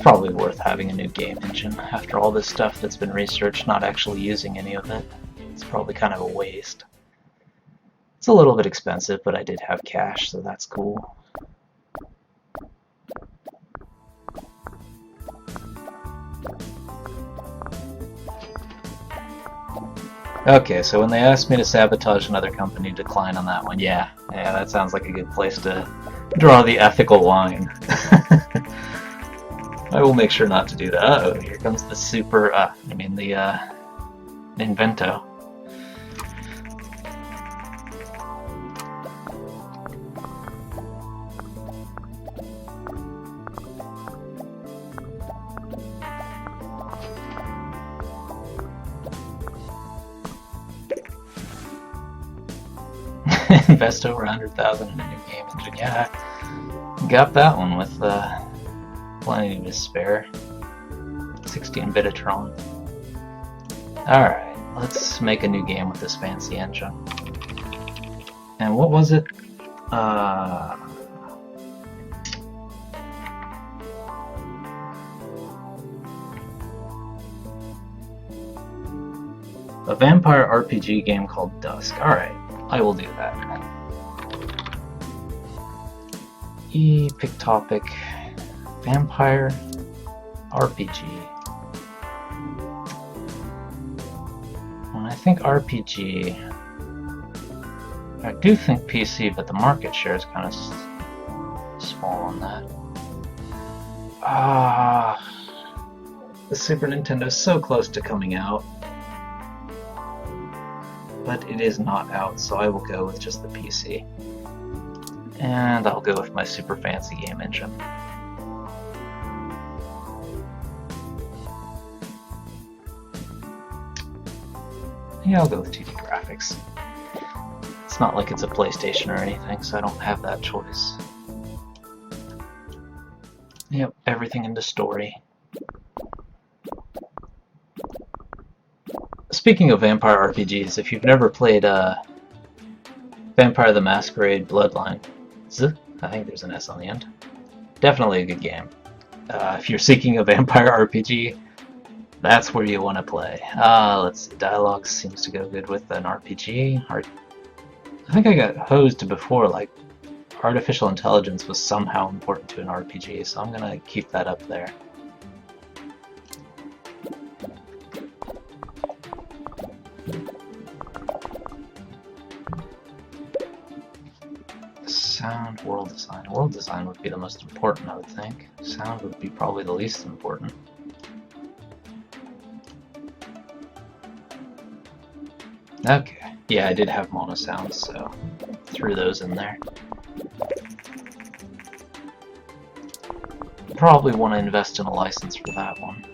It's probably worth having a new game engine after all this stuff that's been researched, not actually using any of it. It's probably kind of a waste. It's a little bit expensive, but I did have cash, so that's cool. Okay, so when they asked me to sabotage another company, decline on that one. Yeah, that sounds like a good place to draw the ethical line. I will make sure not to do that. Uh-oh, here comes the Invento. Invest over 100,000 in a new game engine. Yeah, got that one with plenty to spare. 16-bit Tron. Alright, let's make a new game with this fancy engine. And what was it? A vampire RPG game called Dusk. Alright, I will do that. Pick topic. Vampire RPG. And I think RPG. I do think PC, but the market share is kind of small on that. The Super Nintendo is so close to coming out, but it is not out, so I will go with just the PC. And I'll go with my super fancy game engine. Yeah, I'll go with 2D graphics. It's not like it's a PlayStation or anything, so I don't have that choice. Yep, everything into story. Speaking of vampire RPGs, if you've never played Vampire the Masquerade Bloodline, I think there's an S on the end. Definitely a good game. If you're seeking a vampire RPG, that's where you want to play. Let's see, dialogue seems to go good with an RPG. I think I got hosed before, like artificial intelligence was somehow important to an RPG, so I'm gonna keep that up there. Sound, world design. World design would be the most important, I would think. Sound would be probably the least important. Okay. Yeah, I did have mono sounds, so threw those in there. Probably want to invest in a license for that one.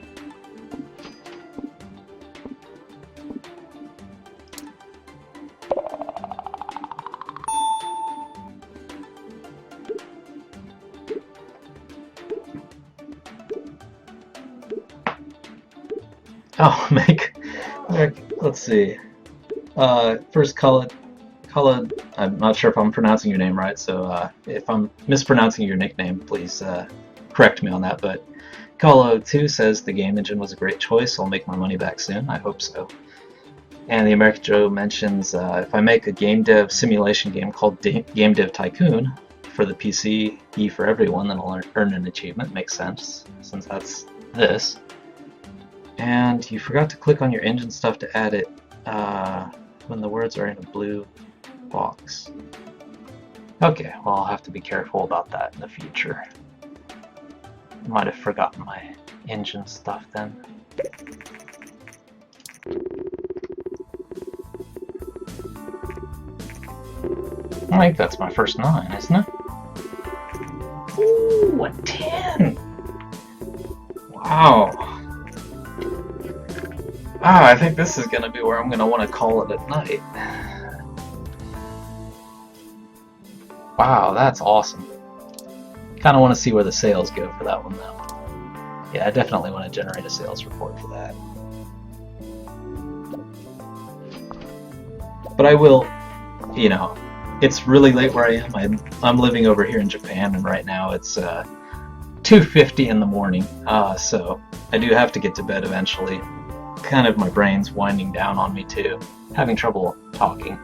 Oh, let's see. First, Khaled, I'm not sure if I'm pronouncing your name right, so if I'm mispronouncing your nickname, please correct me on that, but Kalo2 says the game engine was a great choice. I'll make my money back soon. I hope so. And the American Joe mentions, if I make a game dev simulation game called Game Dev Tycoon for the PC, E for everyone, then I'll earn an achievement. Makes sense, since that's this. And you forgot to click on your engine stuff to add it when the words are in a blue box. Okay, well, I'll have to be careful about that in the future. I might have forgotten my engine stuff then. I think that's my first 9, isn't it? Ooh, a 10! Wow. I think this is going to be where I'm going to want to call it at night. Wow, that's awesome. Kind of want to see where the sales go for that one, though. Yeah, I definitely want to generate a sales report for that. But I will, you know, it's really late where I am. I'm living over here in Japan, and right now it's 2:50 in the morning, so I do have to get to bed eventually. Kind of my brain's winding down on me too, having trouble talking.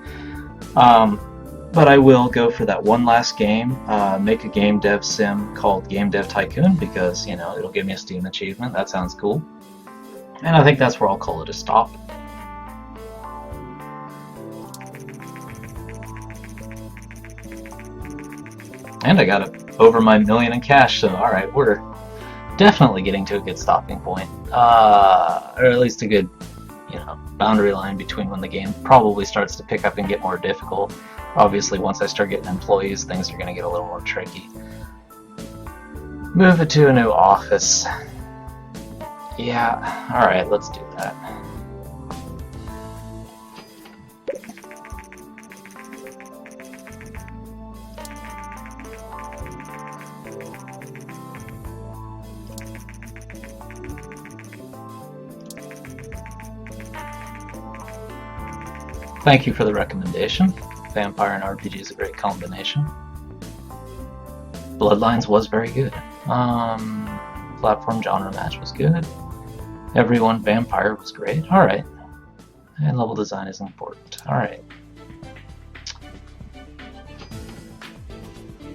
But I will go for that one last game, make a game dev sim called Game Dev Tycoon, because, you know, it'll give me a Steam achievement. That sounds cool. And I think that's where I'll call it a stop. And I got over my million in cash, so alright, we're definitely getting to a good stopping point. Or at least a good, you know, boundary line between when the game probably starts to pick up and get more difficult. Obviously, once I start getting employees, things are going to get a little more tricky. Move it to a new office. Yeah, alright, let's do that. Thank you for the recommendation. Vampire and RPG is a great combination. Bloodlines was very good. Platform genre match was good. Everyone Vampire was great. Alright. And level design is important. Alright.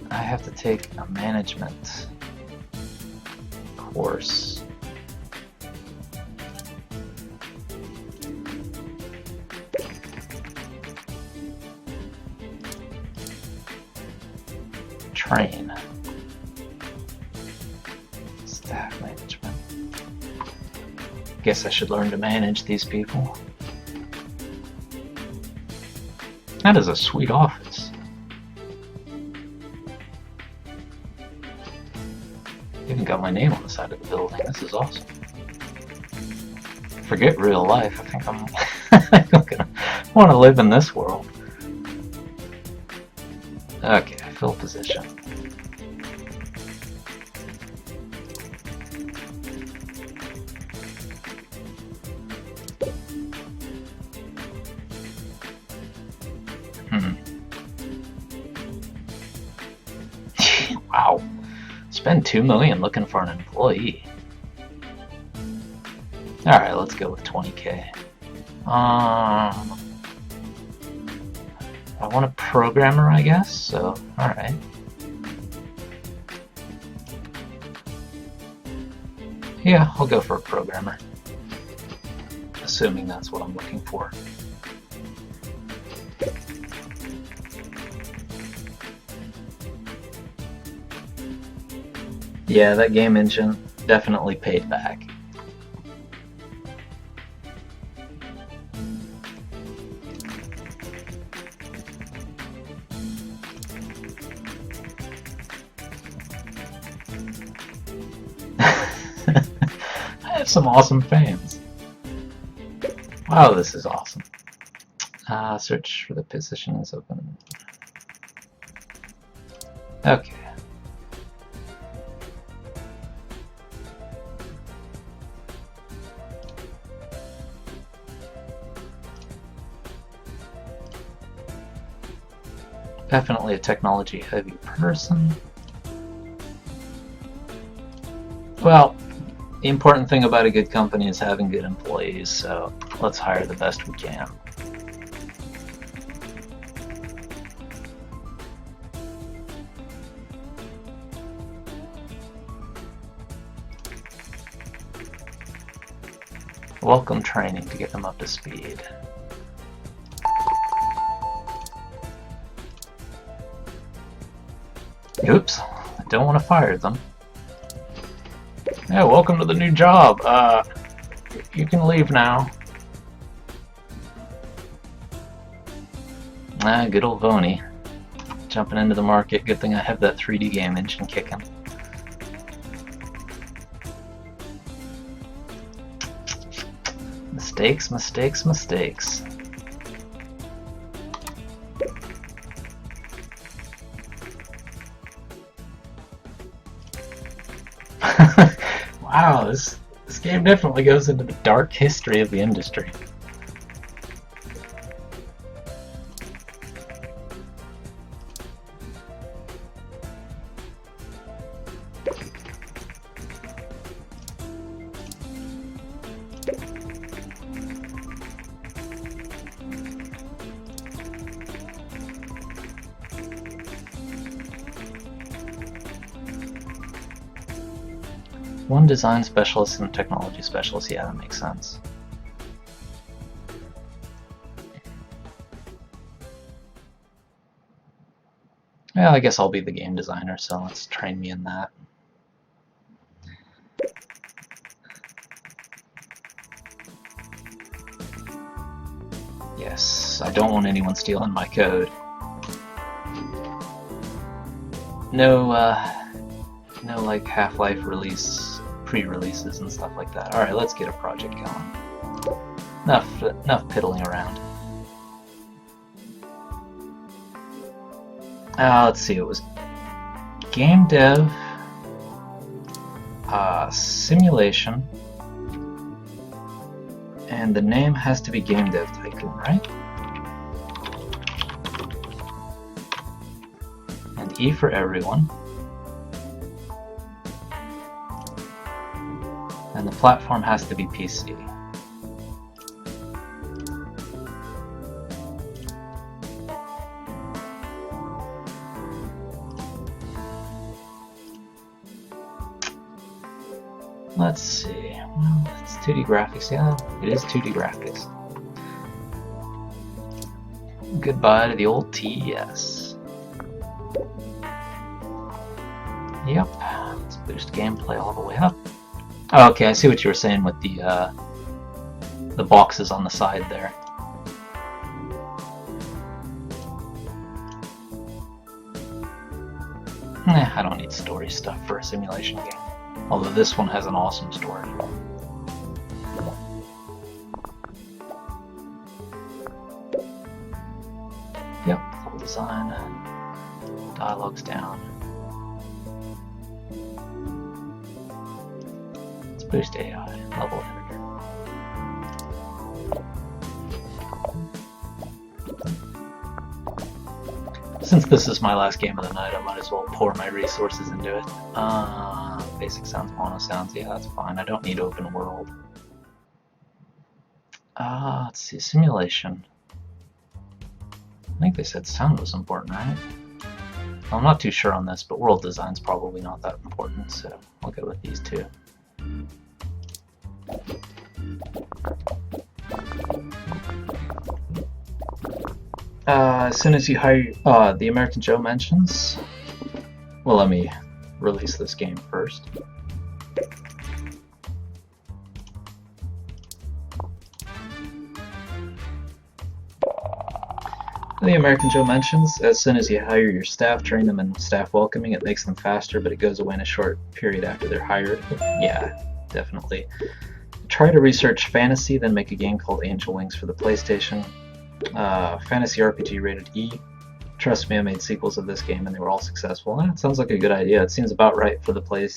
I have to take a management course. Train. Staff management. Guess I should learn to manage these people. That is a sweet office. Even got my name on the side of the building. This is awesome. Forget real life. I think I'm gonna want to live in this world. Okay, fill position. Wow. Spend $2 million looking for an employee. Alright, let's go with 20K. I want a programmer, I guess, so alright. Yeah, I'll go for a programmer. Assuming that's what I'm looking for. Yeah, that game engine definitely paid back. I have some awesome fans. Wow, this is awesome. Search for the position is open. Okay. Definitely a technology-heavy person. Well, the important thing about a good company is having good employees, so let's hire the best we can. Welcome training to get them up to speed. Oops, I don't want to fire them. Yeah, welcome to the new job. You can leave now. Good old Vony. Jumping into the market. Good thing I have that 3D game engine kicking. Mistakes, mistakes, mistakes. Wow, this game definitely goes into the dark history of the industry. One design specialist and technology specialist. Yeah, that makes sense. Yeah, I guess I'll be the game designer, so let's train me in that. Yes, I don't want anyone stealing my code. No, no like Half-Life release, pre-releases and stuff like that. Alright, let's get a project going. Enough piddling around. Let's see, it was game dev, simulation, and the name has to be Game Dev Tycoon, right? And E for everyone. And the platform has to be PC. Let's see, well, it's 2D graphics, yeah, it is 2D graphics. Goodbye to the old TES. Yep, let's boost gameplay all the way up. Oh, okay, I see what you were saying with the boxes on the side there. I don't need story stuff for a simulation game. Although this one has an awesome story. Yep, full design. Dialogue's down. Let's boost AI, level editor. Since this is my last game of the night, I might as well pour my resources into it. Basic sounds, mono sounds, yeah, that's fine. I don't need open world. Let's see, simulation. I think they said sound was important, right? I'm not too sure on this, but world design's probably not that important, so I'll go with these two. As soon as you hire the American Joe mentions, well, let me release this game first. The American Joe mentions, as soon as you hire your staff, train them in staff welcoming, it makes them faster, but it goes away in a short period after they're hired. Yeah, definitely. Try to research fantasy, then make a game called Angel Wings for the PlayStation. Fantasy RPG rated E. Trust me, I made sequels of this game and they were all successful. That sounds like a good idea. It seems about right for the play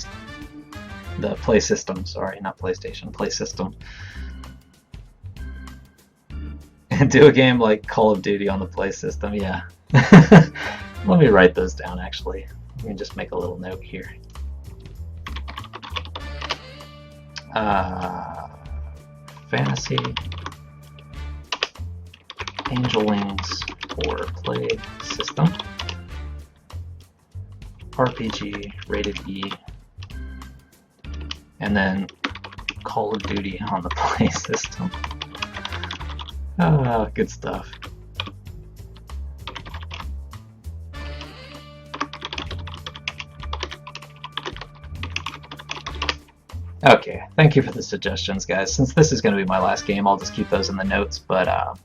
system. Sorry, not PlayStation, play system. And do a game like Call of Duty on the play system, yeah. Let me write those down actually. Let me just make a little note here. Fantasy Angel Wings for play system. RPG rated E. And then Call of Duty on the play system. Good stuff. Okay, thank you for the suggestions, guys. Since this is going to be my last game, I'll just keep those in the notes, but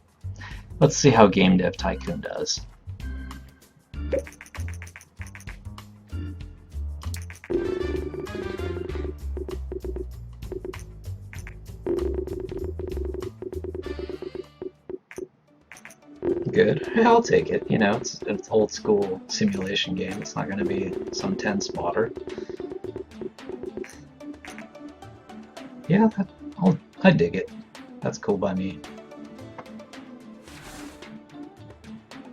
let's see how Game Dev Tycoon does. Good. Yeah, I'll take it. You know, it's an old school simulation game. It's not going to be some 10 spotter. Yeah, I dig it. That's cool by me.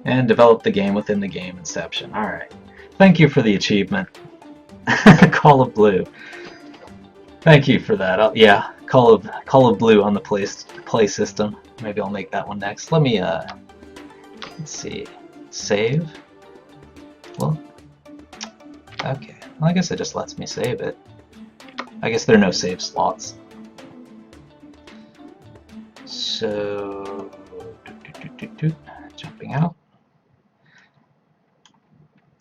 And develop the game within the game Inception. Alright. Thank you for the achievement. Call of Blue. Thank you for that. Yeah, Call of Blue on the play system. Maybe I'll make that one next. Let me let's see. Save? Well, okay. Well, I guess it just lets me save it. I guess there are no save slots. So, jumping out.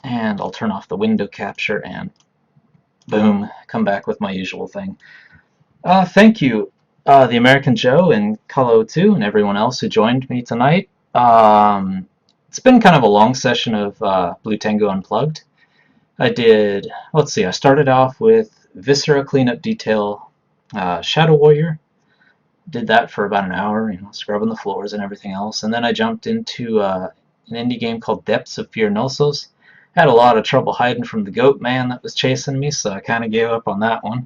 And I'll turn off the window capture and boom, come back with my usual thing. Thank you, the American Joe and Kalo2 and everyone else who joined me tonight. It's been kind of a long session of Blue Tengu Unplugged. Let's see, I started off with Viscera Cleanup Detail, Shadow Warrior. Did that for about an hour, scrubbing the floors and everything else. And then I jumped into an indie game called Depths of Fearnosos. Had a lot of trouble hiding from the goat man that was chasing me, so I kind of gave up on that one.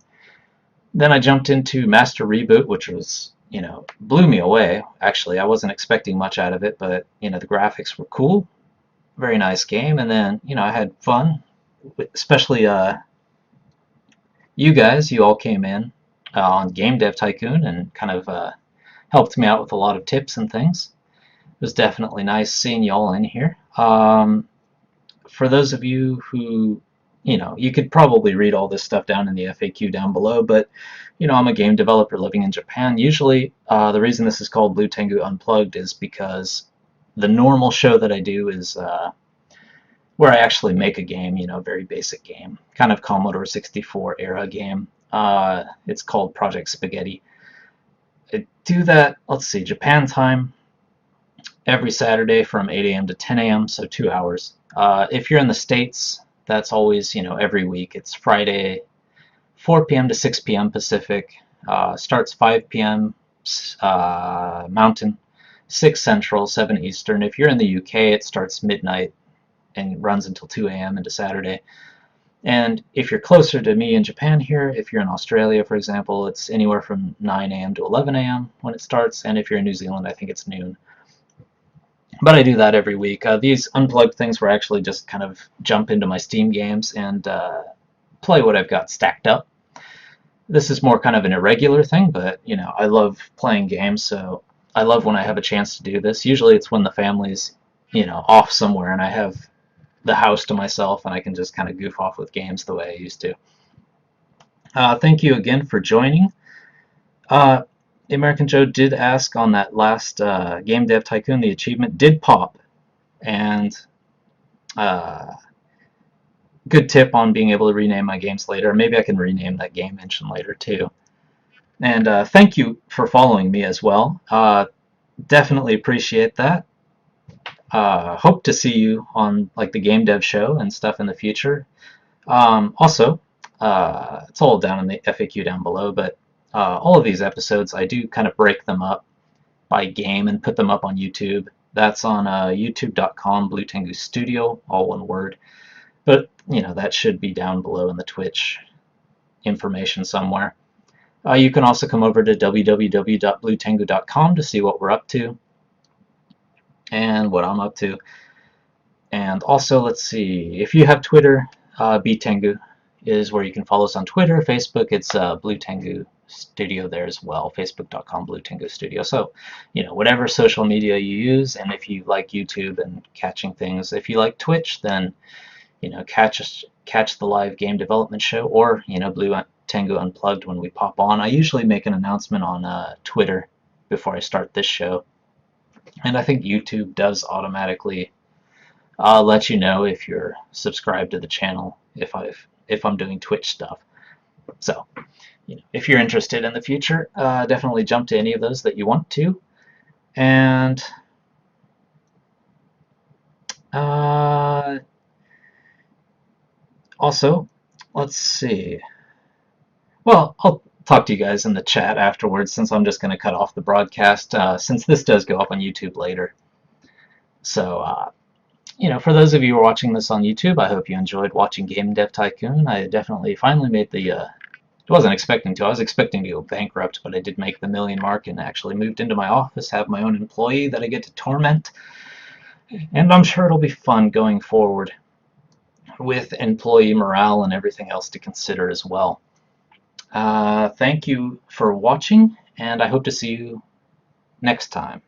Then I jumped into Master Reboot, which was, blew me away. Actually, I wasn't expecting much out of it, but, the graphics were cool. Very nice game. And then, I had fun, especially you guys. You all came in on Game Dev Tycoon and kind of helped me out with a lot of tips and things. It was definitely nice seeing you all in here. For those of you who, you could probably read all this stuff down in the FAQ down below, but, I'm a game developer living in Japan. Usually, the reason this is called Blue Tengu Unplugged is because the normal show that I do is where I actually make a game, a very basic game, kind of Commodore 64 era game. It's called Project Spaghetti. I do that, let's see, Japan time, every Saturday from 8 a.m. to 10 a.m., so 2 hours. If you're in the States, that's always, every week. It's Friday, 4 p.m. to 6 p.m. Pacific. Starts 5 p.m. Mountain, 6 Central, 7 Eastern. If you're in the UK, it starts midnight and runs until 2 a.m. into Saturday. And if you're closer to me in Japan here, if you're in Australia, for example, it's anywhere from 9 a.m. to 11 a.m. when it starts. And if you're in New Zealand, I think it's noon. But I do that every week. These unplugged things where I actually just kind of jump into my Steam games and play what I've got stacked up. This is more kind of an irregular thing, but I love playing games, so I love when I have a chance to do this. Usually it's when the family's off somewhere and I have the house to myself and I can just kind of goof off with games the way I used to. Thank you again for joining. American Joe did ask on that last Game Dev Tycoon, the achievement did pop, and good tip on being able to rename my games later. Maybe I can rename that game mention later too. And thank you for following me as well. Definitely appreciate that. Hope to see you on like the Game Dev show and stuff in the future. Also, it's all down in the FAQ down below, but all of these episodes, I do kind of break them up by game and put them up on YouTube. That's on youtube.com, Blue Tengu Studio, all one word. But, that should be down below in the Twitch information somewhere. You can also come over to www.bluetengu.com to see what we're up to and what I'm up to. And also, let's see, if you have Twitter, btengu is where you can follow us on Twitter. Facebook, it's Blue Tengu Studio there as well, facebook.com Blue Tengu Studio. So, whatever social media you use, and if you like YouTube and catching things, if you like Twitch, then, catch the live game development show, or, Blue Tengu Unplugged when we pop on. I usually make an announcement on Twitter before I start this show. And I think YouTube does automatically let you know if you're subscribed to the channel if I'm doing Twitch stuff. So, if you're interested in the future, definitely jump to any of those that you want to. And also, let's see. Well, I'll talk to you guys in the chat afterwards, since I'm just going to cut off the broadcast, since this does go up on YouTube later. So, for those of you who are watching this on YouTube, I hope you enjoyed watching Game Dev Tycoon. I definitely finally made the, I wasn't expecting to. I was expecting to go bankrupt, but I did make the 1 million mark and actually moved into my office, have my own employee that I get to torment. And I'm sure it'll be fun going forward with employee morale and everything else to consider as well. Thank you for watching, and I hope to see you next time.